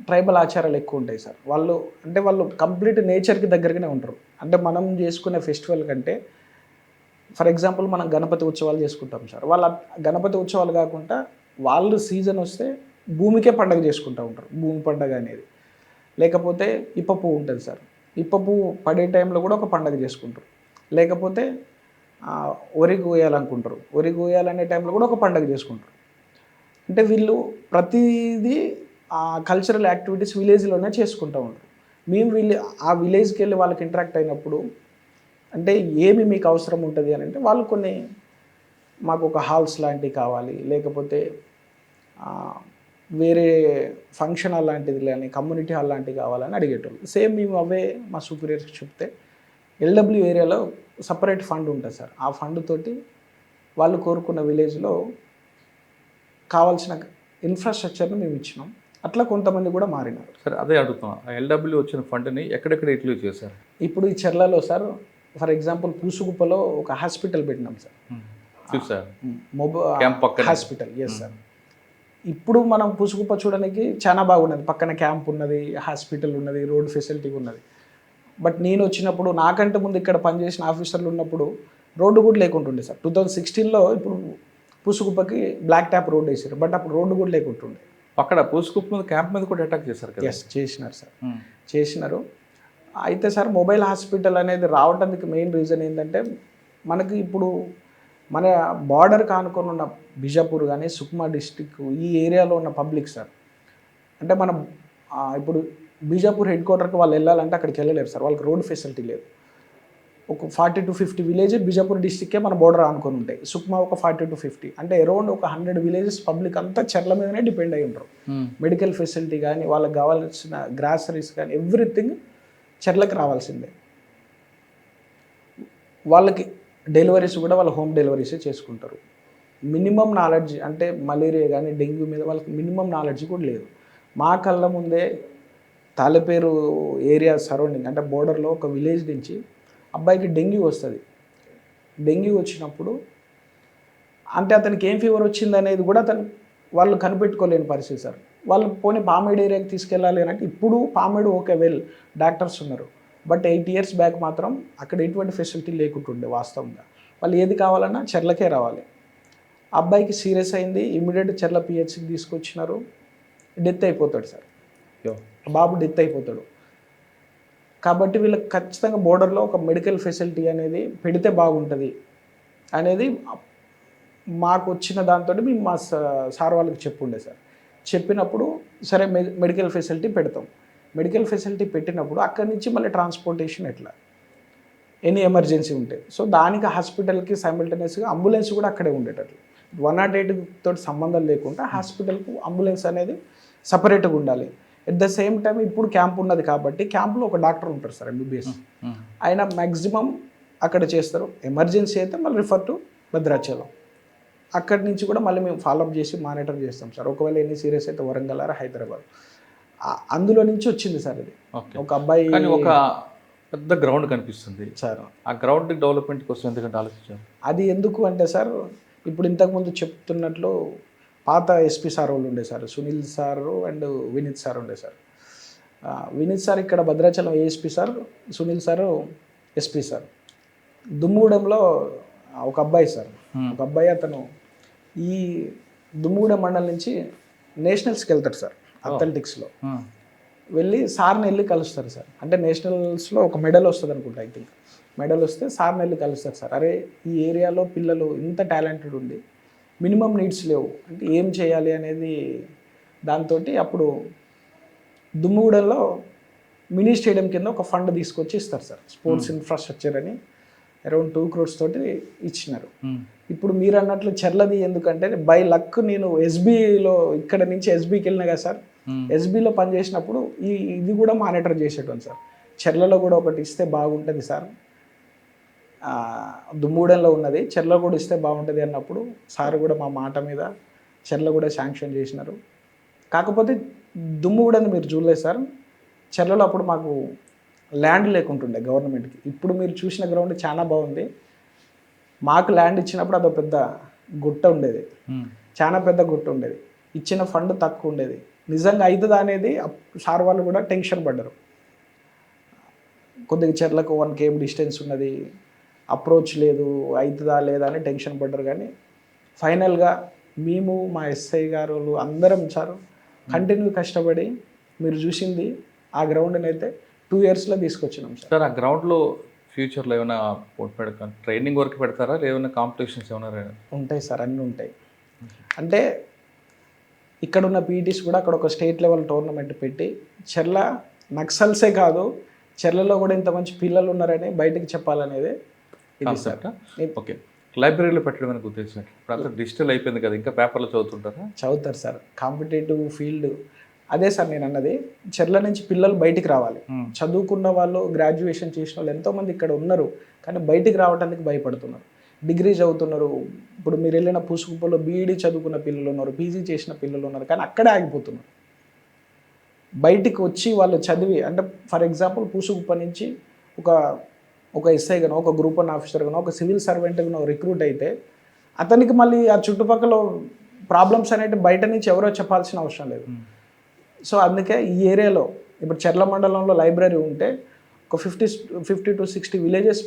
ట్రైబల్ ఆచారాలు ఎక్కువ ఉంటాయి సార్. వాళ్ళు కంప్లీట్ నేచర్కి దగ్గరగానే ఉంటారు. అంటే మనం చేసుకునే ఫెస్టివల్ కంటే ఫర్ ఎగ్జాంపుల్ మనం గణపతి ఉత్సవాలు చేసుకుంటాం సార్. వాళ్ళ గణపతి ఉత్సవాలు కాకుండా వాళ్ళు సీజన్ వస్తే భూమికే పండగ చేసుకుంటూ ఉంటారు, భూమి పండగ అనేది. లేకపోతే ఇప్ప పువ్వు ఉంటుంది సార్, ఇప్ప పువ్వు పడే టైంలో కూడా ఒక పండగ చేసుకుంటారు. లేకపోతే వరి కోయాలనుకుంటారు, వరి కోయాలనే టైంలో కూడా ఒక పండగ చేసుకుంటారు. అంటే వీళ్ళు ప్రతిదీ కల్చరల్ యాక్టివిటీస్ విలేజ్లోనే చేసుకుంటూ ఉంటారు. మేము ఆ విలేజ్కి వెళ్ళి వాళ్ళకి ఇంటరాక్ట్ అయినప్పుడు అంటే ఏమి మీకు అవసరం ఉంటుంది అని అంటే వాళ్ళు కొన్ని మాకు ఒక హాల్స్ లాంటివి కావాలి, లేకపోతే వేరే ఫంక్షన్ హాల్ లాంటిది కానీ కమ్యూనిటీ హాల్ లాంటివి కావాలని అడిగేటోళ్ళు. సేమ్ మేము అవే మా సూపీరియర్స్కి చెప్తే ఎల్డబ్ల్యూ ఏరియాలో సపరేట్ ఫండ్ ఉంటుంది సార్. ఆ ఫండ్ తోటి వాళ్ళు కోరుకున్న విలేజ్లో కావాల్సిన ఇన్ఫ్రాస్ట్రక్చర్ని మేము ఇచ్చినాం. అట్లా కొంతమంది కూడా మారినారు. సరే, అదే అడుగుతున్నాం, ఆ ఎల్డబ్ల్యూ వచ్చిన ఫండ్ని ఎక్కడెక్కడ యూటిలైజ్ చేశారు? ఇప్పుడు ఈ చెర్లలో సార్ ఫర్ ఎగ్జాంపుల్ పూసుగుప్పలో ఒక హాస్పిటల్ పెట్టినాం సార్. Hospital yes sir. ఇప్పుడు మనం పూసుగుప్ప చూడడానికి చాలా బాగున్నది, పక్కన క్యాంప్ ఉన్నది, హాస్పిటల్ ఉన్నది, రోడ్ ఫెసిలిటీ ఉన్నది. బట్ నేను వచ్చినప్పుడు నాకంటే ముందు ఇక్కడ పనిచేసిన ఆఫీసర్లు ఉన్నప్పుడు రోడ్డు కూడా లేకుంటుండే సార్. 2016లో ఇప్పుడు పూసుగుప్పకి బ్లాక్ ట్యాప్ రోడ్ వేసారు, బట్ అప్పుడు రోడ్డు కూడా లేకుంటుండే. అక్కడ పూసుగుప్ప మీద క్యాంప్ మీద కూడా అటాక్ చేశారు కదా? ఎస్ చేసినారు సార్, చేసినారు. అయితే సార్ మొబైల్ హాస్పిటల్ అనేది రావడానికి మెయిన్ రీజన్ ఏంటంటే మనకి ఇప్పుడు మన బార్డర్ కానుకొని ఉన్న బిజాపూర్ కానీ సుక్మా డిస్టిక్ ఈ ఏరియాలో ఉన్న పబ్లిక్ సార్, అంటే మనం ఇప్పుడు బీజాపూర్ హెడ్ క్వార్టర్కి వాళ్ళు వెళ్ళాలంటే అక్కడికి వెళ్ళలేరు సార్, వాళ్ళకి రోడ్ ఫెసిలిటీ లేదు. ఒక 40 to 50 విలేజ్ బీజాపూర్ డిస్టిక్కే మన బోర్డర్ ఆనుకొని ఉంటాయి. సుక్మా ఒక 40 to 50, అంటే అరౌండ్ ఒక 100 విలేజెస్ పబ్లిక్ అంతా చెర్ల మీదనే డిపెండ్ అయి ఉంటారు. మెడికల్ ఫెసిలిటీ కానీ వాళ్ళకి కావాల్సిన గ్రాసరీస్ కానీ ఎవ్రీథింగ్ చెర్లకు రావాల్సిందే. వాళ్ళకి డెలివరీస్ కూడా వాళ్ళ హోమ్ డెలివరీసే చేసుకుంటారు. మినిమం నాలెడ్జ్ అంటే మలేరియా కానీ డెంగ్యూ మీద వాళ్ళకి మినిమం నాలెడ్జ్ కూడా లేదు. మా కళ్ళ ముందే తాళపేరు ఏరియా సరౌండింగ్ అంటే బోర్డర్లో ఒక విలేజ్ నుంచి అబ్బాయికి డెంగ్యూ వస్తుంది. డెంగ్యూ వచ్చినప్పుడు అంటే అతనికి ఏం ఫీవర్ వచ్చింది అనేది కూడా వాళ్ళు కనిపెట్టుకోలేని పరిస్థితి సార్. వాళ్ళు పోనీ పామేడు ఏరియాకి తీసుకెళ్ళాలి అని అంటే ఇప్పుడు పామేడు ఓకే వెల్ డాక్టర్స్ ఉన్నారు, బట్ 8 years బ్యాక్ మాత్రం అక్కడ ఎటువంటి ఫెసిలిటీ లేకుంటుండే. వాస్తవంగా వాళ్ళు ఏది కావాలన్నా చెర్లకే రావాలి. అబ్బాయికి సీరియస్ అయింది, ఇమ్మీడియట్ చెర్ల పిహెచ్కి తీసుకొచ్చినారు, డెత్ అయిపోతాడు సార్, బాబు డెత్ అయిపోతాడు. కాబట్టి వీళ్ళకి ఖచ్చితంగా బోర్డర్లో ఒక మెడికల్ ఫెసిలిటీ అనేది పెడితే బాగుంటుంది అనేది మాకు వచ్చిన దాంతో మేము మా సార్ వాళ్ళకి చెప్పుండే సార్. చెప్పినప్పుడు సరే మెడికల్ ఫెసిలిటీ పెడతాం. మెడికల్ ఫెసిలిటీ పెట్టినప్పుడు అక్కడి నుంచి మళ్ళీ ట్రాన్స్పోర్టేషన్ ఎట్లా ఎనీ ఎమర్జెన్సీ ఉంటే, సో దానికి హాస్పిటల్కి సైమల్టేనియస్గా అంబులెన్స్ కూడా అక్కడే ఉండేటట్లు 108 తోటి సంబంధం లేకుండా హాస్పిటల్కు అంబులెన్స్ అనేది సపరేట్గా ఉండాలి. ఎట్ ద సేమ్ టైం ఇప్పుడు క్యాంప్ ఉన్నది కాబట్టి క్యాంప్లో ఒక డాక్టర్ ఉంటారు సార్, MBBS. ఆయన మ్యాక్సిమం అక్కడ చేస్తారు. ఎమర్జెన్సీ అయితే మళ్ళీ రిఫర్ టు భద్రాచలం. అక్కడి నుంచి కూడా మళ్ళీ మేము ఫాలోఅప్ చేసి మానిటర్ చేస్తాం సార్. ఒకవేళ ఎన్ని సీరియస్ అయితే వరంగల్ ఆర్ హైదరాబాద్. అందులో నుంచి వచ్చింది సార్ ఇది. ఓకే. ఒక అబ్బాయి కానీ ఒక పెద్ద గ్రౌండ్ కనిపిస్తుంది సార్. ఆ గ్రౌండ్ డెవలప్మెంట్ కోసం ఎందుకంటే ఆలోచించారు? అది ఎందుకు అంటే సార్, ఇప్పుడు ఇంతకుముందు చెప్తున్నట్లు పాత ఎస్పీ సార్ వాళ్ళు ఉండే sir, Sunil sir and Vineet sir ఉండే సార్. వినీత్ సార్ ఇక్కడ Bhadrachalam ASP sir, Sunil sir SP sir. దుమ్ముగూడెంలో ఒక అబ్బాయి సార్, ఒక అబ్బాయి అతను ఈ దుమ్ముగూడెం మండలం నుంచి నేషనల్స్కి వెళ్తాడు సార్, అథ్లెటిక్స్లో వెళ్ళి సార్ని వెళ్ళి కలుస్తారు సార్. అంటే నేషనల్స్లో ఒక మెడల్ వస్తుంది అనుకుంటా, ఐ థింక్ మెడల్ వస్తే సార్ని వెళ్ళి కలుస్తారు సార్. అరే ఈ ఏరియాలో పిల్లలు ఇంత టాలెంటెడ్ ఉండి మినిమం నీడ్స్ లేవు అంటే ఏం చేయాలి అనేది దాంతో అప్పుడు దుమ్ముగూడెంలో మినీ స్టేడియం కింద ఒక ఫండ్ తీసుకొచ్చి ఇస్తారు సార్. స్పోర్ట్స్ ఇన్ఫ్రాస్ట్రక్చర్ అని అరౌండ్ 2 crores తోటి ఇచ్చినారు. ఇప్పుడు మీరు అన్నట్లు చెర్లది ఎందుకంటే బై లక్ నేను ఎస్బీలో ఇక్కడ నుంచి ఎస్బీకి వెళ్ళినా కదా సార్. ఎస్బీలో పనిచేసినప్పుడు ఇది కూడా మానిటర్ చేసేటోను సార్. చెర్లలో కూడా ఒకటి ఇస్తే బాగుంటుంది సార్, దుమ్ముగూడెంలో ఉన్నది, చెర్ల కూడా ఇస్తే బాగుంటుంది అన్నప్పుడు సార్ కూడా మా మాట మీద చెర్ల కూడా శాంక్షన్ చేసినారు. కాకపోతే దుమ్ముగూడెం మీరు చూడలేదు సార్. చెర్లలో అప్పుడు మాకు ల్యాండ్ లేకుంటుండే గవర్నమెంట్కి. ఇప్పుడు మీరు చూసిన గ్రౌండ్ చాలా బాగుంది. మాకు ల్యాండ్ ఇచ్చినప్పుడు అదొక పెద్ద గుట్ట ఉండేది, చాలా పెద్ద గుట్ట ఉండేది. ఇచ్చిన ఫండ్ తక్కువ ఉండేది. నిజంగా అవుతుందా అనేది సార్ వాళ్ళు కూడా టెన్షన్ పడ్డారు. కొద్దిగా చెర్లకు 1 km డిస్టెన్స్ ఉన్నది, అప్రోచ్ లేదు, అవుతుందా లేదా అని టెన్షన్ పడ్డారు. కానీ ఫైనల్గా మేము మా ఎస్ఐ గారు అందరం సార్ కంటిన్యూ కష్టపడి మీరు చూసింది ఆ గ్రౌండ్ని అయితే 2 yearsలో తీసుకొచ్చినాం సార్. సార్ ఆ గ్రౌండ్లో ఫ్యూచర్లో ఏమైనా ట్రైనింగ్ వరకు పెడతారా, ఏమైనా కాంపిటీషన్స్ ఏమైనా ఉంటాయి సార్, అన్నీ ఉంటాయి. అంటే ఇక్కడ ఉన్న పీటీస్ కూడా అక్కడ ఒక స్టేట్ లెవెల్ టోర్నమెంట్ పెట్టి చెర్ల నక్సల్సే కాదు చెర్లలో కూడా ఇంత మంచి పిల్లలు ఉన్నారని బయటకు చెప్పాలనేది ఇది సార్. ఓకే. లైబ్రరీలో పెట్టడం అనే ఉద్దేశం ఇప్పుడు అంతా డిజిటల్ అయిపోయింది కదా, ఇంకా పేపర్లో చదువుతుంటారా? చదువుతారు సార్. కాంపిటేటివ్ ఫీల్డ్ అదే సార్ నేను అన్నది. చెర్ల నుంచి పిల్లలు బయటికి రావాలి. చదువుకున్న వాళ్ళు, గ్రాడ్యుయేషన్ చేసిన వాళ్ళు ఎంతోమంది ఇక్కడ ఉన్నారు, కానీ బయటికి రావడానికి భయపడుతున్నారు. డిగ్రీ చదువుతున్నారు. ఇప్పుడు మీరు వెళ్ళిన పూసుకుప్పలో బీఈడీ చదువుకున్న పిల్లలు ఉన్నారు, పీజీ చేసిన పిల్లలు ఉన్నారు, కానీ అక్కడే ఆగిపోతున్నారు. బయటికి వచ్చి వాళ్ళు చదివి, అంటే ఫర్ ఎగ్జాంపుల్ పూసుకుప్ప నుంచి ఒక ఎస్ఐ గానో, ఒక గ్రూప్ 1 ఆఫీసర్ గానో, ఒక సివిల్ సర్వెంట్ గానో రిక్రూట్ అయితే అతనికి మళ్ళీ ఆ చుట్టుపక్కల ప్రాబ్లమ్స్ అనేవి బయట నుంచి ఎవరో చెప్పాల్సిన అవసరం లేదు. సో అందుకే ఈ ఏరియాలో ఇప్పుడు చెర్ల మండలంలో లైబ్రరీ ఉంటే ఒక 50 to 60 విలేజెస్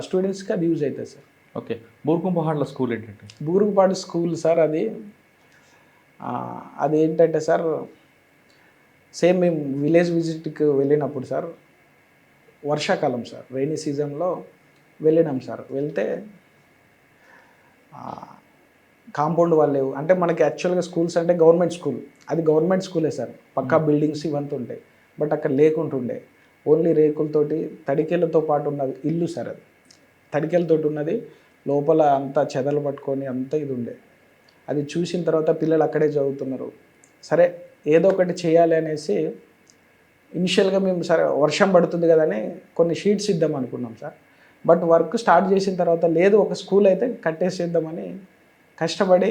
స్టూడెంట్స్కి అది యూజ్ అవుతుంది సార్. ఓకే. బూర్గుంపహాడ్ల స్కూల్ ఏంటంటే? బూరుగుపాడు స్కూల్ సార్. అది ఏంటంటే సార్, సేమ్ మేము విలేజ్ విజిట్కి వెళ్ళినప్పుడు సార్, వర్షాకాలం సార్, రైనీ సీజన్లో వెళ్ళినాం సార్. వెళ్తే కాంపౌండ్ వాళ్ళు అంటే మనకి యాక్చువల్గా స్కూల్స్ అంటే గవర్నమెంట్ స్కూల్, అది గవర్నమెంట్ స్కూలే సార్, పక్కా బిల్డింగ్స్ ఇవంతా ఉంటాయి. బట్ అక్కడ లేకుంటుండే, ఓన్లీ రేకులతోటి తడికెళ్ళతో పాటు ఉన్నది ఇల్లు సార్. అది తడికెళ్ళతోటి ఉన్నది, లోపల అంతా చెదలు పట్టుకొని అంతా ఇది ఉండే. అది చూసిన తర్వాత పిల్లలు అక్కడే చదువుతున్నారు. సరే ఏదో ఒకటి చేయాలి అనేసి ఇనిషియల్గా మేము సరే వర్షం పడుతుంది కదని కొన్ని షీట్స్ ఇద్దాం అనుకున్నాం సార్. బట్ వర్క్ స్టార్ట్ చేసిన తర్వాత లేదు, ఒక స్కూల్ అయితే కట్టేసేద్దామని కష్టపడి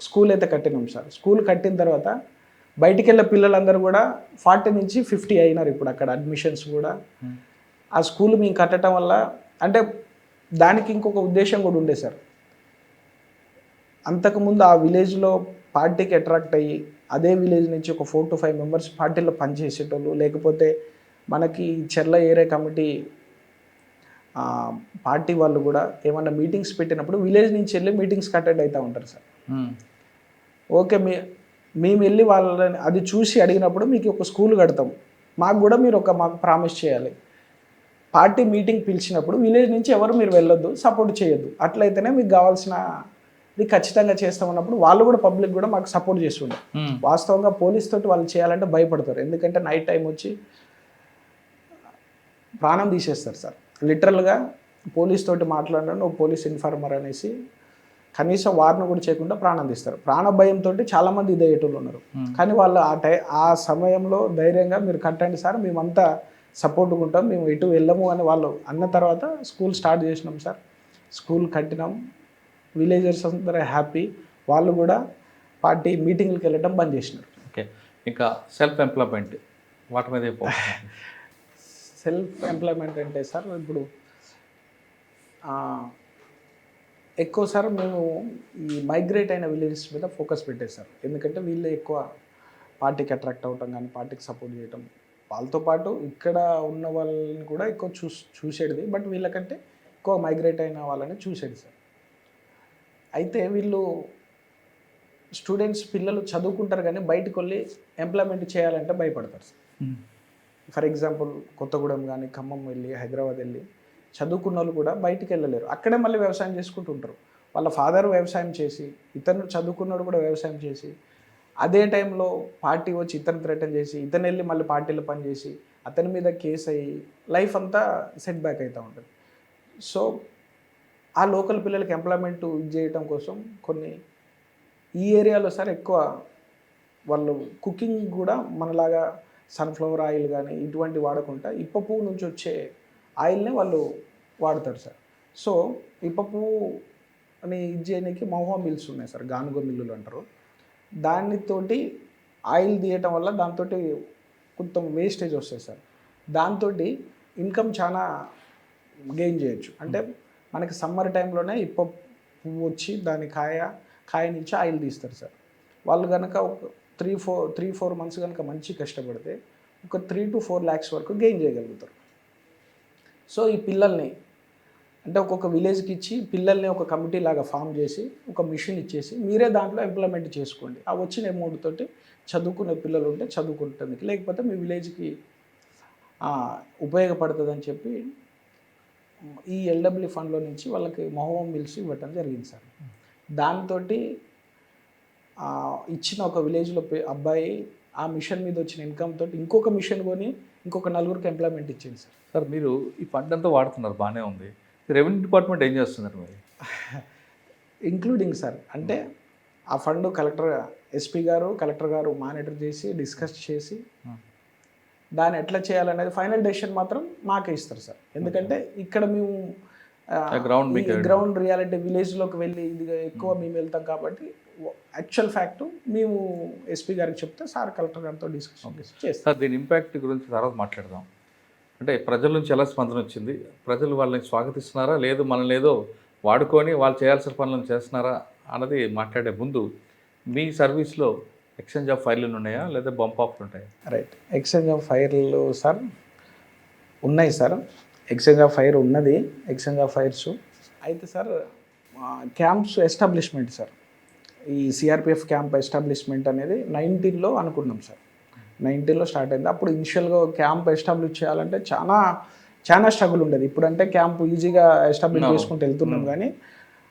స్కూల్ అయితే కట్టినాం సార్. స్కూల్ కట్టిన తర్వాత బయటికి వెళ్ళే పిల్లలందరూ కూడా 40 నుంచి 50 అయినారు ఇప్పుడు అక్కడ అడ్మిషన్స్ కూడా. ఆ స్కూల్ మేము కట్టడం వల్ల అంటే దానికి ఇంకొక ఉద్దేశం కూడా ఉండే సార్. అంతకుముందు ఆ విలేజ్లో పార్టీకి అట్రాక్ట్ అయ్యి అదే విలేజ్ నుంచి ఒక 4 to 5 members పార్టీలో పనిచేసేటోళ్ళు, లేకపోతే మనకి చెర్ల ఏరియా కమిటీ పార్టీ వాళ్ళు కూడా ఏమన్నా మీటింగ్స్ పెట్టినప్పుడు విలేజ్ నుంచి వెళ్ళి మీటింగ్స్కి అటెండ్ అవుతూ ఉంటారు సార్. ఓకే, మేము వెళ్ళి వాళ్ళని అది చూసి అడిగినప్పుడు మీకు ఒక స్కూల్ కడతాం, మాకు కూడా మీరు మాకు ప్రామిస్ చేయాలి. పార్టీ మీటింగ్ పిలిచినప్పుడు విలేజ్ నుంచి ఎవరు మీరు వెళ్ళొద్దు, సపోర్ట్ చేయొద్దు, అట్లయితేనే మీకు కావాల్సిన ఇది ఖచ్చితంగా చేస్తామన్నప్పుడు వాళ్ళు కూడా పబ్లిక్ కూడా మాకు సపోర్ట్ చేస్తుండే. వాస్తవంగా పోలీస్ తోటి వాళ్ళు చేయాలంటే భయపడతారు, ఎందుకంటే నైట్ టైం వచ్చి ప్రాణం తీసేస్తారు సార్. లిటరల్గా పోలీస్ తోటి మాట్లాడడం, నువ్వు పోలీస్ ఇన్ఫార్మర్ అనేసి కనీసం వార్ను కూడా చేయకుండా ప్రాణం తీస్తారు. ప్రాణ భయంతో చాలామంది ఇదేటోళ్ళు ఉన్నారు. కానీ వాళ్ళు ఆ సమయంలో ధైర్యంగా మీరు కట్టండి సార్, మేమంతా సపోర్ట్గా ఉంటాం, మేము ఎటు వెళ్ళము అని వాళ్ళు అన్న తర్వాత స్కూల్ స్టార్ట్ చేసినాం సార్. స్కూల్ కట్టినాం, విలేజర్స్ అందరూ హ్యాపీ. వాళ్ళు కూడా పార్టీ మీటింగ్లకు వెళ్ళటం బంద్ చేసినారు. ఓకే, ఇంకా సెల్ఫ్ ఎంప్లాయ్మెంట్ వాటి మీద సెల్ఫ్ ఎంప్లాయ్మెంట్ అంటే సార్ ఇప్పుడు ఎక్కువ సార్ మేము ఈ మైగ్రేట్ అయిన విలేజెస్ మీద ఫోకస్ పెట్టేశారు. ఎందుకంటే వీళ్ళు ఎక్కువ పార్టీకి అట్రాక్ట్ అవటం కానీ పార్టీకి సపోర్ట్ చేయటం, వాళ్ళతో పాటు ఇక్కడ ఉన్న వాళ్ళని కూడా ఎక్కువ చూసేది. బట్ వీళ్ళకంటే ఎక్కువ మైగ్రేట్ అయిన వాళ్ళని చూసేది సార్. అయితే వీళ్ళు స్టూడెంట్స్ పిల్లలు చదువుకుంటారు కానీ బయటకు వెళ్ళి ఎంప్లాయ్మెంట్ చేయాలంటే భయపడతారు సార్. ఫర్ ఎగ్జాంపుల్ కొత్తగూడెం కానీ ఖమ్మం వెళ్ళి హైదరాబాద్ వెళ్ళి చదువుకున్న వాళ్ళు కూడా బయటికి వెళ్ళలేరు, అక్కడే మళ్ళీ వ్యవసాయం చేసుకుంటుంటారు. వాళ్ళ ఫాదర్ వ్యవసాయం చేసి, ఇతను చదువుకున్నాడు కూడా వ్యవసాయం చేసి, అదే టైంలో పార్టీ వచ్చి ఇతను థ్రెటన్ చేసి, ఇతను వెళ్ళి మళ్ళీ పార్టీలో పనిచేసి అతని మీద కేసు అయ్యి లైఫ్ అంతా సెట్ బ్యాక్ అవుతూ ఉంటుంది. సో ఆ లోకల్ పిల్లలకి ఎంప్లాయ్మెంట్ చేయటం కోసం కొన్ని ఈ ఏరియాలో సార్ ఎక్కువ వాళ్ళు కుకింగ్ కూడా మనలాగా సన్ఫ్లవర్ ఆయిల్ కానీ ఇటువంటి వాడకుండా ఇప్ప పువ్వు నుంచి వచ్చే ఆయిల్నే వాళ్ళు వాడతారు సార్. సో ఇప్ప పువ్వు అని ఇది చేయడానికి మహువా మిల్స్ ఉన్నాయి సార్, గానుగ మిల్లులు అంటారు. దానితోటి ఆయిల్ తీయటం వల్ల దాంతో కొంత వేస్టేజ్ వస్తుంది సార్. దాంతో ఇన్కమ్ చాలా గెయిన్ చేయొచ్చు. అంటే మనకి సమ్మర్ టైంలోనే ఇప్ప పువ్వు వచ్చి దాని కాయ నుంచి ఆయిల్ తీస్తారు సార్. వాళ్ళు కనుక ఒక 3-4 మంత్స్ కనుక మంచి కష్టపడితే ఒక 3 to 4 lakhs వరకు గెయిన్ చేయగలుగుతారు. సో ఈ పిల్లల్ని అంటే ఒక్కొక్క విలేజ్కి ఇచ్చి పిల్లల్ని ఒక కమిటీ లాగా ఫామ్ చేసి ఒక మిషన్ ఇచ్చేసి మీరే దాంట్లో ఇంప్లిమెంట్ చేసుకోండి. ఆ వచ్చిన అమౌంట్ తోటి చదువుకునే పిల్లలు ఉంటే చదువుకుంటుంది, లేకపోతే మీ విలేజ్కి ఉపయోగపడుతుందని చెప్పి ఈ ఎల్డబ్ల్యూ ఫండ్లో నుంచి వాళ్ళకి మహువా మిల్స్ ఇవ్వటం జరిగింది సార్. దాంతో ఇచ్చిన ఒక విలేజ్లో అబ్బాయి ఆ మిషన్ మీద వచ్చిన ఇన్కమ్ తోటి ఇంకొక మిషన్ కొని ఇంకొక 4 ఎంప్లాయ్మెంట్ ఇచ్చింది సార్. సార్ మీరు ఈ ఫండ్ అంతా వాడుతున్నారు, బాగానే ఉంది. రెవెన్యూ డిపార్ట్మెంట్ ఏం చేస్తున్నారు మరి? ఇంక్లూడింగ్ సార్ అంటే ఆ ఫండ్ ఎస్పీ గారు కలెక్టర్ గారు మానిటర్ చేసి డిస్కస్ చేసి దాన్ని ఎట్లా చేయాలనేది ఫైనల్ డెసిషన్ మాత్రం మాకే ఇస్తారు సార్. ఎందుకంటే ఇక్కడ మేము గ్రౌండ్ రియాలిటీ విలేజ్లోకి వెళ్ళి ఇది ఎక్కువ మేము వెళ్తాం కాబట్టి యాక్చువల్ ఫ్యాక్ట్ మేము ఎస్పీ గారికి చెప్తే సార్ కలెక్టర్ గారితో డిస్కషన్ చేస్తాం. సార్ దీని ఇంపాక్ట్ గురించి తర్వాత మాట్లాడదాం. అంటే ప్రజల నుంచి ఎలా స్పందన వచ్చింది, ప్రజలు వాళ్ళని స్వాగతిస్తున్నారా లేదు మనల్ని ఏదో వాడుకొని వాళ్ళు చేయాల్సిన పనులను చేస్తున్నారా అన్నది మాట్లాడే ముందు మీ సర్వీస్లో ఎక్స్చేంజ్ ఆఫ్ ఫైర్లు ఉన్నాయా లేదా బంప్ ఆఫ్లు ఉంటాయా? రైట్, ఎక్స్చేంజ్ ఆఫ్ ఫైర్లు సార్ ఉన్నాయి సార్. ఎక్స్చేంజ్ ఆఫ్ ఫైర్ ఉన్నది, ఎక్స్చేంజ్ ఆఫ్ ఫైర్స్ అయితే సార్ క్యాంప్స్ ఎస్టాబ్లిష్మెంట్ సార్. ఈ సిఆర్పిఎఫ్ క్యాంప్ ఎస్టాబ్లిష్మెంట్ అనేది 19లో అనుకున్నాం సార్. 19లో స్టార్ట్ అయింది. అప్పుడు ఇనిషియల్గా క్యాంప్ ఎస్టాబ్లిష్ చేయాలంటే చాలా స్ట్రగుల్ ఉండేది. ఇప్పుడంటే క్యాంప్ ఈజీగా ఎస్టాబ్లిష్ చేసుకుంటూ వెళ్తున్నాం, కానీ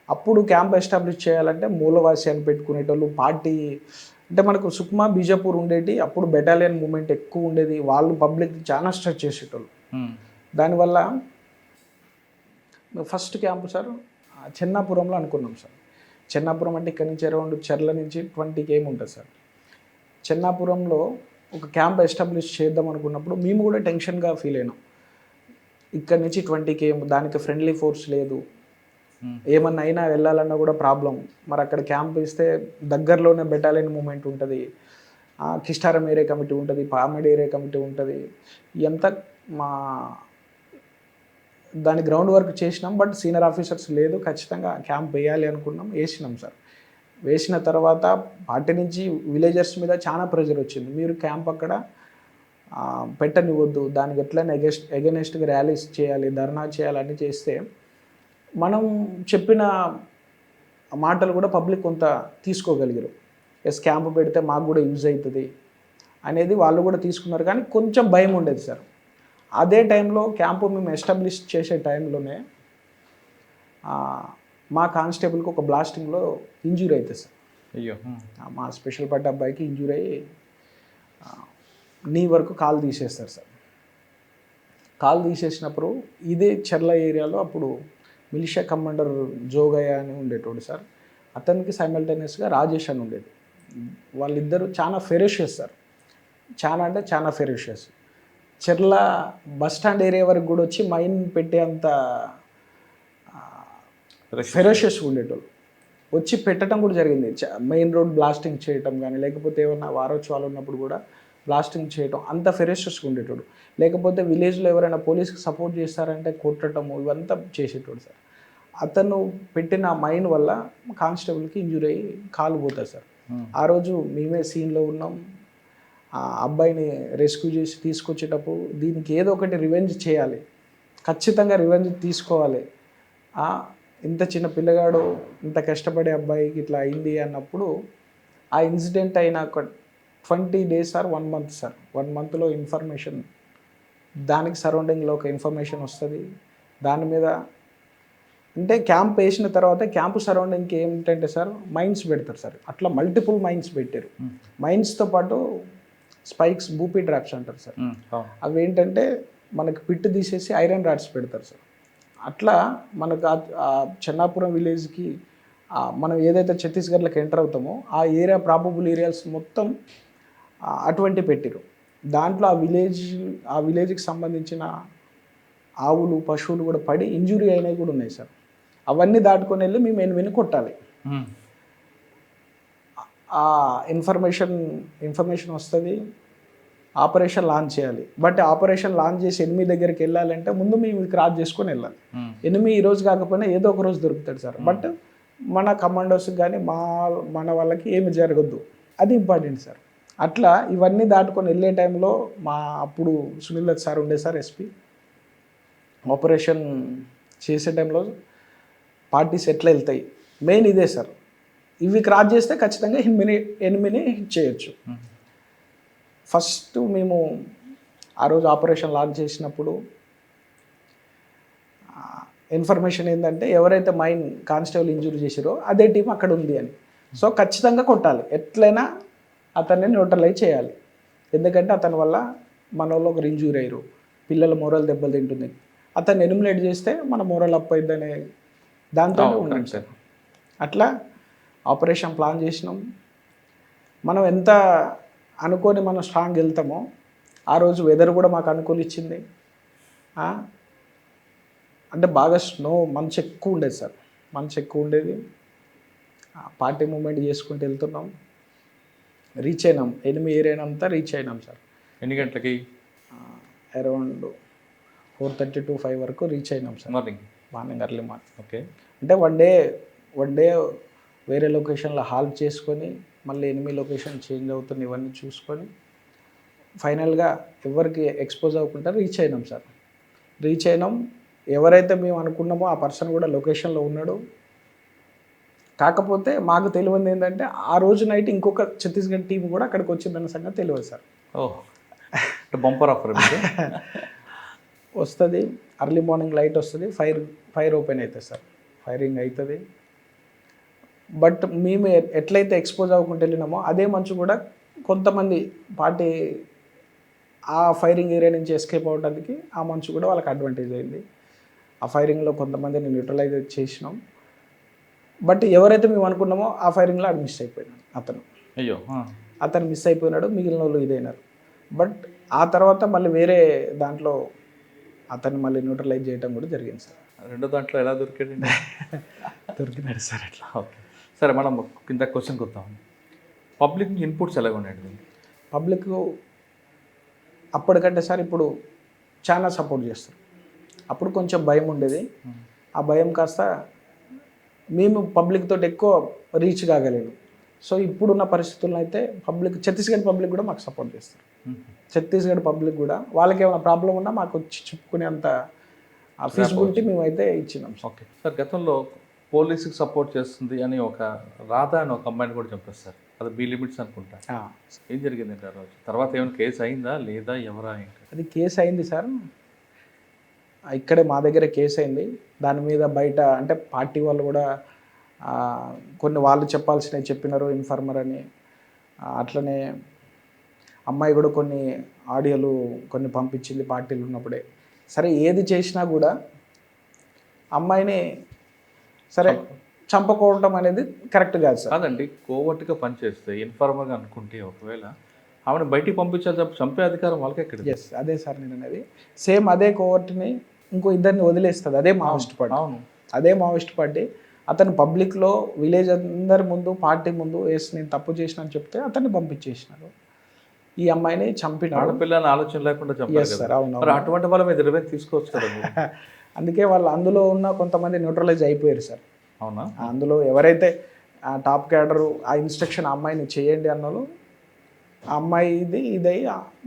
అప్పుడు క్యాంప్ ఎస్టాబ్లిష్ చేయాలంటే మూలవాసి అని పెట్టుకునేటోళ్ళు. పార్టీ అంటే మనకు సుక్మా బీజాపూర్ ఉండేటి, అప్పుడు బెటాలియన్ మూమెంట్ ఎక్కువ ఉండేది, వాళ్ళు పబ్లిక్ చాలా స్ట్రెచ్ చేసేటోళ్ళు. దానివల్ల ఫస్ట్ క్యాంపు సార్ చెన్నాపురంలో అనుకున్నాం సార్. చెన్నాపురం అంటే ఇక్కడ నుంచి అరౌండ్ చెర్ల నుంచి 20 km ఉంటుంది సార్. చెన్నాపురంలో ఒక క్యాంప్ ఎస్టాబ్లిష్ చేద్దాం అనుకున్నప్పుడు మేము కూడా టెన్షన్గా ఫీల్ అయినాం. ఇక్కడ నుంచి 20 km, దానికి ఫ్రెండ్లీ ఫోర్స్ లేదు, ఏమన్నా అయినా వెళ్ళాలన్నా కూడా ప్రాబ్లం. మరి అక్కడ క్యాంప్ ఇస్తే దగ్గరలోనే బెటాలియన్ మూమెంట్ ఉంటుంది, కిస్టారం ఏరియా కమిటీ ఉంటుంది, పామేడ్ ఏరియా కమిటీ ఉంటుంది. ఎంత దాని గ్రౌండ్ వర్క్ చేసినాం, బట్ సీనియర్ ఆఫీసర్స్ లేదు, ఖచ్చితంగా క్యాంప్ వేయాలి అనుకున్నాం, వేసినాం సార్. వేసిన తర్వాత పార్టీ నుంచి విలేజర్స్ మీద చాలా ప్రెషర్ వచ్చింది, మీరు క్యాంప్ అక్కడ పెట్టనివ్వద్దు, దానికి ఎట్లయినా ఎగెనెస్ట్గా ర్యాలీస్ చేయాలి, ధర్నా చేయాలని చేస్తే మనం చెప్పిన మాటలు కూడా పబ్లిక్ కొంత తీసుకోగలిగారు. క్యాంప్ పెడితే మాకు కూడా యూజ్ అవుతుంది అనేది వాళ్ళు కూడా తీసుకున్నారు, కానీ కొంచెం భయం ఉండేది సార్. అదే టైంలో క్యాంపు మేము ఎస్టాబ్లిష్ చేసే టైంలోనే మా కానిస్టేబుల్కి ఒక బ్లాస్టింగ్లో ఇంజ్యూరీ అవుతుంది సార్. అయ్యో, మా స్పెషల్ పార్టీ అబ్బాయికి ఇంజ్యూరీ అయ్యి నీ వరకు కాలు తీసేస్తారు సార్. కాలు తీసేసినప్పుడు ఇదే చెర్ల ఏరియాలో అప్పుడు మిలిషియా కమాండర్ జోగయ్య అని ఉండేటోడు సార్. అతనికి సైమల్టేనియస్గా రాజేష్ అని ఉండేది. వాళ్ళిద్దరూ చాలా ఫెరోషియస్ సార్, చాలా అంటే చాలా ఫెరోషియస్. చెర్ల బస్ స్టాండ్ ఏరియా వరకు కూడా వచ్చి మైన్ పెట్టే అంత ఫెరోషియస్ ఉండేటోళ్ళు. వచ్చి పెట్టడం కూడా జరిగింది. మెయిన్ రోడ్ బ్లాస్టింగ్ చేయటం కానీ, లేకపోతే ఏమన్నా వారోత్సవాలు ఉన్నప్పుడు కూడా బ్లాస్టింగ్ చేయటం, అంత ఫెరోషియస్గా ఉండేటోడు. లేకపోతే విలేజ్లో ఎవరైనా పోలీస్కి సపోర్ట్ చేస్తారంటే కొట్టడము ఇవంతా చేసేటోడు సార్. అతను పెట్టిన మైన్ వల్ల కానిస్టేబుల్కి ఇంజురీ అయ్యి కాలు పోతుంది సార్. ఆ రోజు మేమే సీన్లో ఉన్నాం. ఆ అబ్బాయిని రెస్క్యూ చేసి తీసుకొచ్చేటప్పుడు దీనికి ఏదో ఒకటి రివెంజ్ చేయాలి, ఖచ్చితంగా రివెంజ్ తీసుకోవాలి. ఇంత చిన్న పిల్లగాడు ఇంత కష్టపడే అబ్బాయికి ఇట్లా అయింది అన్నప్పుడు ఆ ఇన్సిడెంట్ అయిన ఒక 20 days ఆర్ 1 month సార్. 1 monthలో ఇన్ఫర్మేషన్ దానికి సరౌండింగ్లో ఒక ఇన్ఫర్మేషన్ వస్తుంది. దాని మీద అంటే క్యాంప్ వేసిన తర్వాత క్యాంపు సరౌండింగ్కి ఏమిటంటే సార్ మైన్స్ పెడతారు సార్. అట్లా మల్టిపుల్ మైన్స్ పెట్టారు. మైన్స్తో పాటు స్పైక్స్, బూపీ డ్రాప్స్ అంటారు సార్. అవి ఏంటంటే మనకి పిట్టు తీసేసి ఐరన్ రాడ్స్ పెడతారు సార్. అట్లా మనకు ఆ చెన్నాపురం విలేజ్కి మనం ఏదైతే ఛత్తీస్గఢ్లోకి ఎంటర్ అవుతామో ఆ ఏరియా ప్రాబబుల్ ఏరియాస్ మొత్తం అటువంటి పెట్టిరు. దాంట్లో ఆ విలేజ్కి సంబంధించిన ఆవులు, పశువులు కూడా పడి ఇంజురీ అయినవి కూడా ఉన్నాయి సార్. అవన్నీ దాటుకొని వెళ్ళి మేము ఎనిమిదిని కొట్టాలి. ఆ ఇన్ఫర్మేషన్ వస్తుంది, ఆపరేషన్ లాంచ్ చేయాలి. బట్ ఆపరేషన్ లాంచ్ చేసి ఎనిమిది దగ్గరికి వెళ్ళాలంటే ముందు మేము క్రాస్ చేసుకొని వెళ్ళాలి. ఎనిమిది ఈ రోజు కాకపోయినా ఏదో ఒక రోజు దొరుకుతాడు సార్. బట్ మన కమాండోస్కి కానీ మన వాళ్ళకి ఏమి జరగద్దు, అది ఇంపార్టెంట్ సార్. అట్లా ఇవన్నీ దాటుకొని వెళ్ళే టైంలో అప్పుడు సునీల్ దత్ సార్ ఉండే సార్ ఎస్పీ. ఆపరేషన్ చేసే టైంలో పార్టీస్ ఎట్లా వెళ్తాయి మెయిన్ ఇదే సార్. ఇవి క్రాస్ చేస్తే ఖచ్చితంగా ఎనిమిదిని హిట్ చేయొచ్చు. ఫస్ట్ మేము ఆ రోజు ఆపరేషన్ లాంచ్ చేసినప్పుడు ఇన్ఫర్మేషన్ ఏంటంటే ఎవరైతే మైన్ కానిస్టేబుల్ ఇంజూరీ చేసారో అదే టీం అక్కడ ఉంది అని. సో ఖచ్చితంగా కొట్టాలి, ఎట్లయినా అతన్ని న్యూట్రలైజ్ చేయాలి. ఎందుకంటే అతని వల్ల మన వాళ్ళు ఒకరు ఇంజూరీ అయ్యారు, పిల్లల మోరల్ దెబ్బలు తింటుంది. అతన్ని ఎలిమినేట్ చేస్తే మన మోరల్ అప్ అయిద్దనే దాంతో ఉన్నాం సార్. అట్లా ఆపరేషన్ ప్లాన్ చేసినాం. మనం ఎంత అనుకొని మనం స్ట్రాంగ్ వెళ్తామో ఆ రోజు వెదర్ కూడా మాకు అనుకూలించింది. అంటే బాగా మంచు ఎక్కువ ఉండేది సార్. మంచు ఎక్కువ ఉండేది. పార్టీ మూమెంట్ చేసుకుంటూ వెళ్తున్నాం. రీచ్ అయినాం, ఏరియా అంతా రీచ్ అయినాం సార్. ఎన్ని గంటలకి? అరౌండ్ 4:30 to 5 వరకు రీచ్ అయినాం sir. Morning early morning. Okay. అంటే వన్ డే వేరే లొకేషన్లో హాల్ట్ చేసుకొని మళ్ళీ 8 లొకేషన్ చేంజ్ అవుతుంది, ఇవన్నీ చూసుకొని ఫైనల్గా ఎవరికి ఎక్స్పోజ్ అవ్వకుండా రీచ్ అయినాం సార్. రీచ్ అయినాం. ఎవరైతే మేము అనుకున్నామో ఆ పర్సన్ కూడా లొకేషన్లో ఉన్నాడు. కాకపోతే మాకు తెలియదు ఏంటంటే ఆ రోజు నైట్ ఇంకొక ఛత్తీస్గఢ్ టీం కూడా అక్కడికి వచ్చిందన్న సంగతి తెలియదు సార్. బంపర్ ఆఫర్ వస్తుంది. అర్లీ మార్నింగ్ లైట్ వస్తుంది, ఫైర్ ఓపెన్ అవుతుంది సార్. ఫైరింగ్ అవుతుంది. బట్ మేము ఎట్లయితే ఎక్స్పోజ్ అవ్వకుండా వెళ్ళినామో అదే మంచు కూడా కొంతమంది పార్టీ ఆ ఫైరింగ్ ఏరియా నుంచి ఎస్కేప్ అవడానికి ఆ మంచు కూడా వాళ్ళకి అడ్వాంటేజ్ అయింది. ఆ ఫైరింగ్లో కొంతమందిని న్యూట్రలైజ్ చేసినాం. బట్ ఎవరైతే మేము అనుకున్నామో ఆ ఫైరింగ్లో అది మిస్ అయిపోయినాడు అతను మిస్ అయిపోయినాడు. మిగిలిన వాళ్ళు ఇదైనారు. బట్ ఆ తర్వాత మళ్ళీ వేరే దాంట్లో అతన్ని మళ్ళీ న్యూట్రలైజ్ చేయడం కూడా జరిగింది సార్. రెండో దాంట్లో ఎలా దొరికాడు? దొరికినాడు సార్ అట్లా. ఓకే. సరే, మనం కింద క్వశ్చన్కి వద్దాం. పబ్లిక్ ఇన్పుట్స్ ఎలాగ ఉన్నాయండి? పబ్లిక్ అప్పటికంటే సార్ ఇప్పుడు చాలా సపోర్ట్ చేస్తారు. అప్పుడు కొంచెం భయం ఉండేది. ఆ భయం కాస్త మేము పబ్లిక్ తోటి ఎక్కువ రీచ్ కాగలేదు. సో ఇప్పుడున్న పరిస్థితుల్లో అయితే ఛత్తీస్గఢ్ పబ్లిక్ కూడా మాకు సపోర్ట్ చేస్తారు. ఛత్తీస్గఢ్ పబ్లిక్ కూడా వాళ్ళకి ఏమైనా ప్రాబ్లం ఉన్నా మాకు వచ్చి చెప్పుకునేంత ఫీజిబిలిటీ మేమైతే ఇచ్చినాం. Okay sir. గతంలో పోలీసుకి సపోర్ట్ చేస్తుంది అని ఒక రాధా అని ఒక అమ్మాయిని కూడా చెప్పేస్తారు. అది బీ లిమిట్స్ అనుకుంటా. ఏం జరిగిందండి ఆ రోజు? తర్వాత ఏమైనా కేసు అయిందా లేదా ఎవరా? అది కేసు అయింది సార్. ఇక్కడే మా దగ్గర కేసు అయింది. దాని మీద బయట అంటే పార్టీ వాళ్ళు కూడా కొన్ని వాళ్ళు చెప్పాల్సినవి చెప్పినారు, ఇన్ఫార్మర్ అని. అట్లనే అమ్మాయి కూడా కొన్ని ఆడియోలు కొన్ని పంపించింది పార్టీలు ఉన్నప్పుడే. సరే ఏది చేసినా కూడా అమ్మాయిని సరే చంపకోవడం అనేది కరెక్ట్ కాదు సార్. కాదండి, కోవర్ట్గా పనిచేస్తే ఇన్ఫార్మర్గా అనుకుంటే ఒకవేళ ఆమెను బయటికి పంపించాలి తప్ప చంపే అధికారం వాళ్ళకి ఎక్కడ? ఎస్, అదే సార్ నేను అనేది. సేమ్ అదే కోవర్ట్ని ఇంకో ఇద్దరిని వదిలేస్తుంది అదే మావోయిస్ట్ పార్టీ. అవును, అదే మావోయిస్ట్ పార్టీ అతను పబ్లిక్లో విలేజ్ అందరి ముందు పార్టీ ముందు ఎస్ నేను తప్పు చేసిన అని చెప్తే అతన్ని పంపించేసినారు. ఈ అమ్మాయిని చంపినాడు. ఆడపిల్లని ఆలోచన లేకుండా చంపారు ఎస్ కదా. సార్, అవును. మరి అటువంటి వాళ్ళ మీద రివెంజ్ తీసుకోవచ్చు కదా మీరు. అందుకే వాళ్ళు అందులో ఉన్న కొంతమంది న్యూట్రలైజ్ అయిపోయారు సార్. అవునా? అందులో ఎవరైతే ఆ టాప్ క్యాడరు ఆ ఇన్స్ట్రక్షన్ ఆ అమ్మాయిని చేయండి అన్నోళ్ళు ఆ అమ్మాయిది ఇదై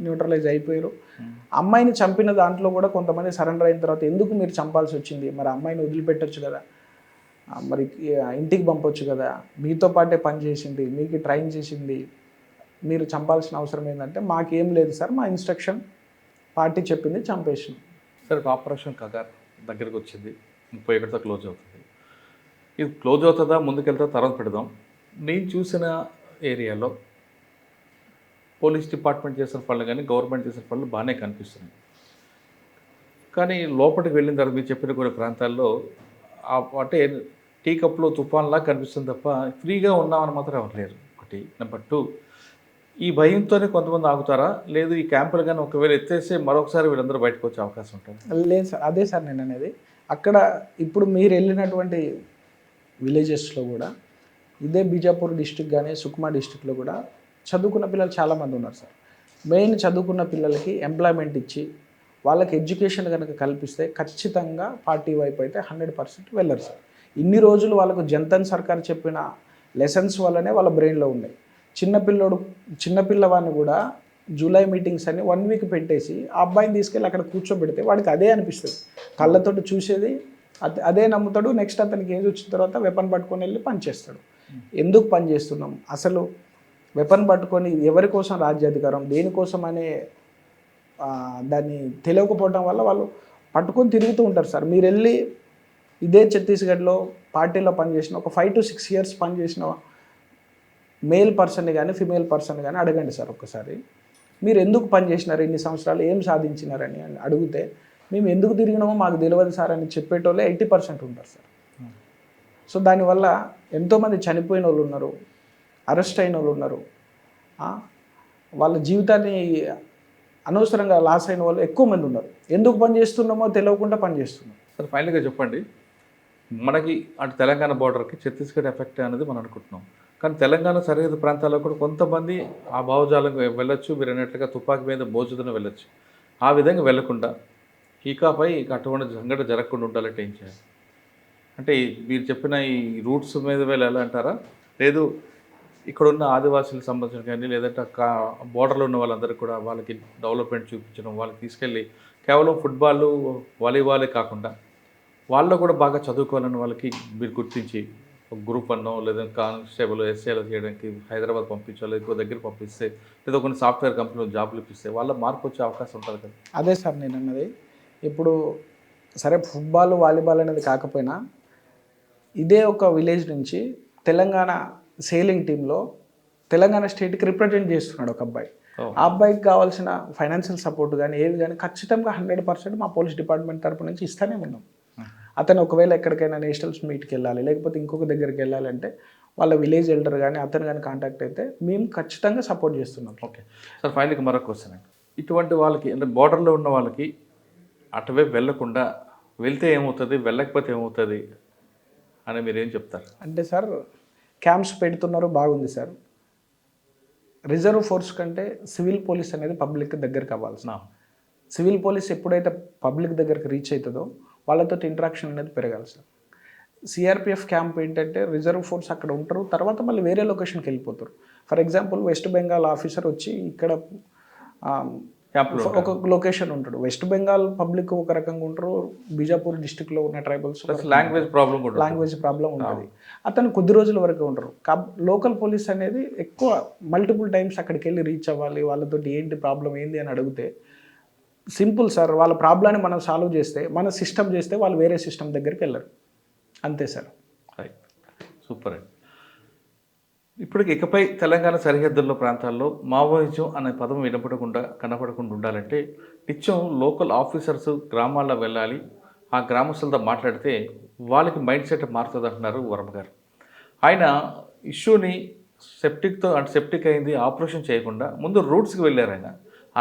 న్యూట్రలైజ్ అయిపోయారు. అమ్మాయిని చంపిన దాంట్లో కూడా కొంతమంది సరెండర్ అయిన తర్వాత ఎందుకు మీరు చంపాల్సి వచ్చింది, మరి అమ్మాయిని వదిలిపెట్టొచ్చు కదా, మరి ఇంటికి పంపొచ్చు కదా, మీతో పాటే పని చేసింది, మీకు ట్రైన్ చేసింది, మీరు చంపాల్సిన అవసరం ఏంటంటే మాకేం లేదు సార్, మా ఇన్స్ట్రక్షన్ పార్టీ చెప్పింది చంపేసినాం. సరే, ఆపరేషన్ కగార్ దగ్గరికి వచ్చింది, 31తో క్లోజ్ అవుతుంది. ఇది క్లోజ్ అవుతుందా, ముందుకెళ్తా, తర్వాత పెడదాం. నేను చూసిన ఏరియాలో పోలీస్ డిపార్ట్మెంట్ చేసిన పనులు కానీ గవర్నమెంట్ చేసిన పనులు బాగానే కనిపిస్తున్నాయి. కానీ లోపలికి వెళ్ళిన తర్వాత మీరు చెప్పిన కొన్ని ప్రాంతాల్లో అంటే టీ కప్లో తుఫాన్లా కనిపిస్తుంది తప్ప ఫ్రీగా ఉన్నామని మాత్రం ఎవరు లేరు. ఒకటి. నెంబర్ 2, ఈ భయంతోనే కొంతమంది ఆగుతారా, లేదు ఈ క్యాంపులు కానీ ఒకవేళ ఎత్తేస్తే మరొకసారి వీళ్ళందరూ బయటకు వచ్చే అవకాశం ఉంటుంది? లేదు సార్, అదే సార్ నేను అనేది. అక్కడ ఇప్పుడు మీరు వెళ్ళినటువంటి విలేజెస్లో కూడా ఇదే బీజాపూర్ డిస్టిక్ కానీ సుక్మా డిస్టిక్లో కూడా చదువుకున్న పిల్లలు చాలామంది ఉన్నారు సార్. మెయిన్ చదువుకున్న పిల్లలకి ఎంప్లాయ్మెంట్ ఇచ్చి వాళ్ళకి ఎడ్యుకేషన్ కనుక కల్పిస్తే ఖచ్చితంగా పార్టీ వైపు అయితే 100% వెళ్ళరు సార్. ఇన్ని రోజులు వాళ్ళకు జంతన్ సర్కార్ చెప్పిన లెసన్స్ వల్లనే వాళ్ళ బ్రెయిన్లో ఉన్నాయి. చిన్నపిల్లవాడిని కూడా జూలై మీటింగ్స్ అని 1 వీక్ పెట్టేసి ఆ అబ్బాయిని తీసుకెళ్ళి అక్కడ కూర్చోబెడితే వాడికి అదే అనిపిస్తుంది. కళ్ళతోటి చూసేది అదే నమ్ముతాడు. నెక్స్ట్ అతనికి ఏజ్ వచ్చిన తర్వాత వెపన్ పట్టుకొని వెళ్ళి పని చేస్తాడు. ఎందుకు పని చేస్తున్నాం అసలు? వెపన్ పట్టుకొని ఎవరి కోసం రాజ్యాధికారం, దేనికోసం అనే దాన్ని తెలియకపోవడం వల్ల వాళ్ళు పట్టుకొని తిరుగుతూ ఉంటారు సార్. మీరు వెళ్ళి ఇదే ఛత్తీస్గఢ్లో పార్టీలో పనిచేసిన ఒక 5 to 6 years పనిచేసిన మేల్ పర్సన్ని కానీ ఫిమేల్ పర్సన్ కానీ అడగండి సార్ ఒక్కసారి. మీరు ఎందుకు పనిచేసినారు, ఇన్ని సంవత్సరాలు ఏం సాధించినారని అడిగితే మేము ఎందుకు తిరిగినామో మాకు తెలియదు సార్ అని చెప్పేటోళ్ళే 80% ఉంటారు సార్. సో దానివల్ల ఎంతోమంది చనిపోయిన వాళ్ళు ఉన్నారు, అరెస్ట్ అయిన వాళ్ళు ఉన్నారు, వాళ్ళ జీవితాన్ని అనవసరంగా లాస్ అయిన వాళ్ళు ఎక్కువ మంది ఉన్నారు. ఎందుకు పని చేస్తున్నామో తెలియకుండా పని చేస్తున్నాం. సరే, ఫైనల్గా చెప్పండి, మనకి అటు తెలంగాణ బార్డర్కి ఛత్తీస్గఢ్ ఎఫెక్ట్ అనేది మనం అనుకుంటున్నాం, కానీ తెలంగాణ సరిహద్దు ప్రాంతాల్లో కూడా కొంతమంది ఆ భావజాలకు వెళ్ళొచ్చు, మీరు అన్నట్లుగా తుపాకీ మీద మోజుదన వెళ్ళొచ్చు. ఆ విధంగా వెళ్లకుండా ఇకపై అటువంటి సంఘటన జరగకుండా ఉండాలంటే ఏం చేయాలి? అంటే మీరు చెప్పిన ఈ రూట్స్ మీద వెళ్ళాలంటారా, లేదు ఇక్కడున్న ఆదివాసులకు సంబంధించిన కానీ లేదంటే బోర్డర్లో ఉన్న వాళ్ళందరికీ కూడా వాళ్ళకి డెవలప్మెంట్ చూపించడం, వాళ్ళకి తీసుకెళ్ళి కేవలం ఫుట్బాల్ వాలీబాలే కాకుండా వాళ్ళు కూడా బాగా చదువుకోవాలని వాళ్ళకి మీరు గుర్తించి ఒక గ్రూప్ అన్నో లేదా కానిస్టేబుల్ ఎస్ఏలో చేయడానికి హైదరాబాద్ పంపించాలి, ఇంకో దగ్గర పంపిస్తే లేదా కొన్ని సాఫ్ట్వేర్ కంపెనీలో జాబులు ఇప్పిస్తే వాళ్ళ మార్పు వచ్చే అవకాశం ఉంటుంది కదా? అదే సార్ నేను అన్నది. ఇప్పుడు సరే ఫుట్బాల్ వాలీబాల్ అనేది కాకపోయినా ఇదే ఒక విలేజ్ నుంచి తెలంగాణ సేలింగ్ టీంలో తెలంగాణ స్టేట్కి రిప్రజెంట్ చేస్తున్నాడు ఒక అబ్బాయి. ఆ అబ్బాయికి కావాల్సిన ఫైనాన్షియల్ సపోర్ట్ కానీ ఏవి కానీ ఖచ్చితంగా 100% మా పోలీస్ డిపార్ట్మెంట్ తరపు నుంచి ఇస్తూనే ఉన్నాం. అతను ఒకవేళ ఎక్కడికైనా నేషనల్స్ మీట్కి వెళ్ళాలి లేకపోతే ఇంకొక దగ్గరికి వెళ్ళాలంటే వాళ్ళ విలేజ్ ఎల్డర్ కానీ అతను కానీ కాంటాక్ట్ అయితే మేము ఖచ్చితంగా సపోర్ట్ చేస్తున్నాం. ఓకే సార్, ఫైనల్గా మరొక క్వశ్చన్ అండి. ఇటువంటి వాళ్ళకి అంటే బార్డర్లో ఉన్న వాళ్ళకి అటువైపు వెళ్ళకుండా వెళ్తే ఏమవుతుంది, వెళ్ళకపోతే ఏమవుతుంది అని మీరు ఏం చెప్తారు? అంటే సార్ క్యాంప్స్ పెడుతున్నారు, బాగుంది సార్. రిజర్వ్ ఫోర్స్ కంటే సివిల్ పోలీస్ అనేది పబ్లిక్ దగ్గరికి అవ్వాలి. సివిల్ పోలీస్ ఎప్పుడైతే పబ్లిక్ దగ్గరికి రీచ్ అవుతుందో వాళ్ళతో ఇంటరాక్షన్ అనేది పెరగాలి సార్. సిఆర్పిఎఫ్ క్యాంప్ ఏంటంటే రిజర్వ్ ఫోర్స్ అక్కడ ఉంటారు, తర్వాత మళ్ళీ వేరే లొకేషన్కి వెళ్ళిపోతారు. For example west Bengal officer వచ్చి ఇక్కడ ఒక లొకేషన్ ఉంటాడు. వెస్ట్ బెంగాల్ పబ్లిక్ ఒక రకంగా ఉంటారు, బీజాపూర్ డిస్టిక్లో ఉన్న ట్రైబల్స్ లాంగ్వేజ్ ప్రాబ్లం ఉంటుంది. అతను కొద్ది రోజుల వరకు ఉంటారు. లోకల్ పోలీస్ అనేది ఎక్కువ మల్టిపుల్ టైమ్స్ అక్కడికి వెళ్ళి రీచ్ అవ్వాలి, వాళ్ళతో ఏంటి ప్రాబ్లం ఏంది అని అడిగితే సింపుల్ సార్, వాళ్ళ ప్రాబ్లాన్ని మనం సాల్వ్ చేస్తే మన సిస్టమ్ చేస్తే వాళ్ళు వేరే సిస్టమ్ దగ్గరికి వెళ్ళరు, అంతే సార్. రైట్, సూపర్ అండి. ఇప్పటికి ఇకపై తెలంగాణ సరిహద్దుల్లో ప్రాంతాల్లో మావోయిజం అనే పదం కనపడకుండా ఉండాలంటే నిత్యం లోకల్ ఆఫీసర్స్ గ్రామాల్లో వెళ్ళాలి, ఆ గ్రామస్తులతో మాట్లాడితే వాళ్ళకి మైండ్ సెట్ మారుతుంది అంటున్నారు వర్మ గారు. ఆయన ఇష్యూని సెప్టిక్ అయింది, ఆపరేషన్ చేయకుండా ముందు రూట్స్కి వెళ్ళారు ఆయన.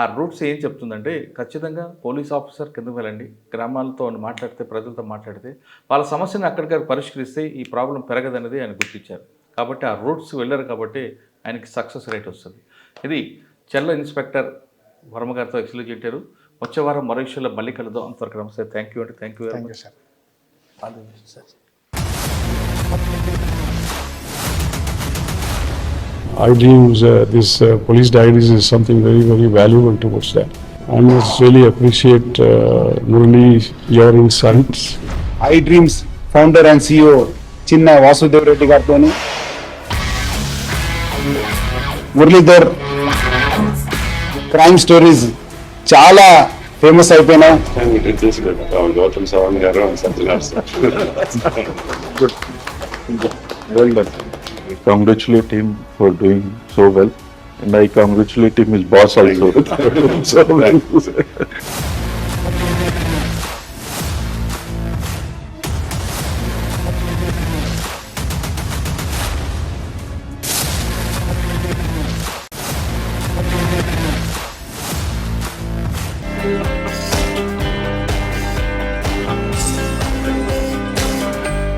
ఆ రూట్స్ ఏం చెప్తుందంటే ఖచ్చితంగా పోలీస్ ఆఫీసర్ కిందకు వెళ్ళండి, గ్రామాలతో మాట్లాడితే, ప్రజలతో మాట్లాడితే వాళ్ళ సమస్యను అక్కడికక్కడ పరిష్కరిస్తే ఈ ప్రాబ్లం పెరగదనేది ఆయన గుర్తించారు. కాబట్టి ఆ రూట్స్ వెళ్ళారు కాబట్టి ఆయనకి సక్సెస్ రేట్ వస్తుంది. ఇది చెర్ల ఇన్స్పెక్టర్ వర్మ గారితో ఎక్స్ప్లెయిన్ చేశారు. వచ్చే వారం మరో విషయంలో మళ్ళీ కలుద్దాం. అంతవరకు నమస్తే. థ్యాంక్ యూ అండి. Thank you very much sir. I dreams, this police diaries is something very, very valuable towards that. I must really appreciate Murali, your insights. I dreams founder and CEO చిన్న వాసుదేవ్ రెడ్డి గారితో Muralidhar crime stories చాలా famous అయిపోయినాయి. Gautam Savan garu and Satyajit sir. Well done. I congratulate him for doing so well, and I congratulate him his boss also. So well.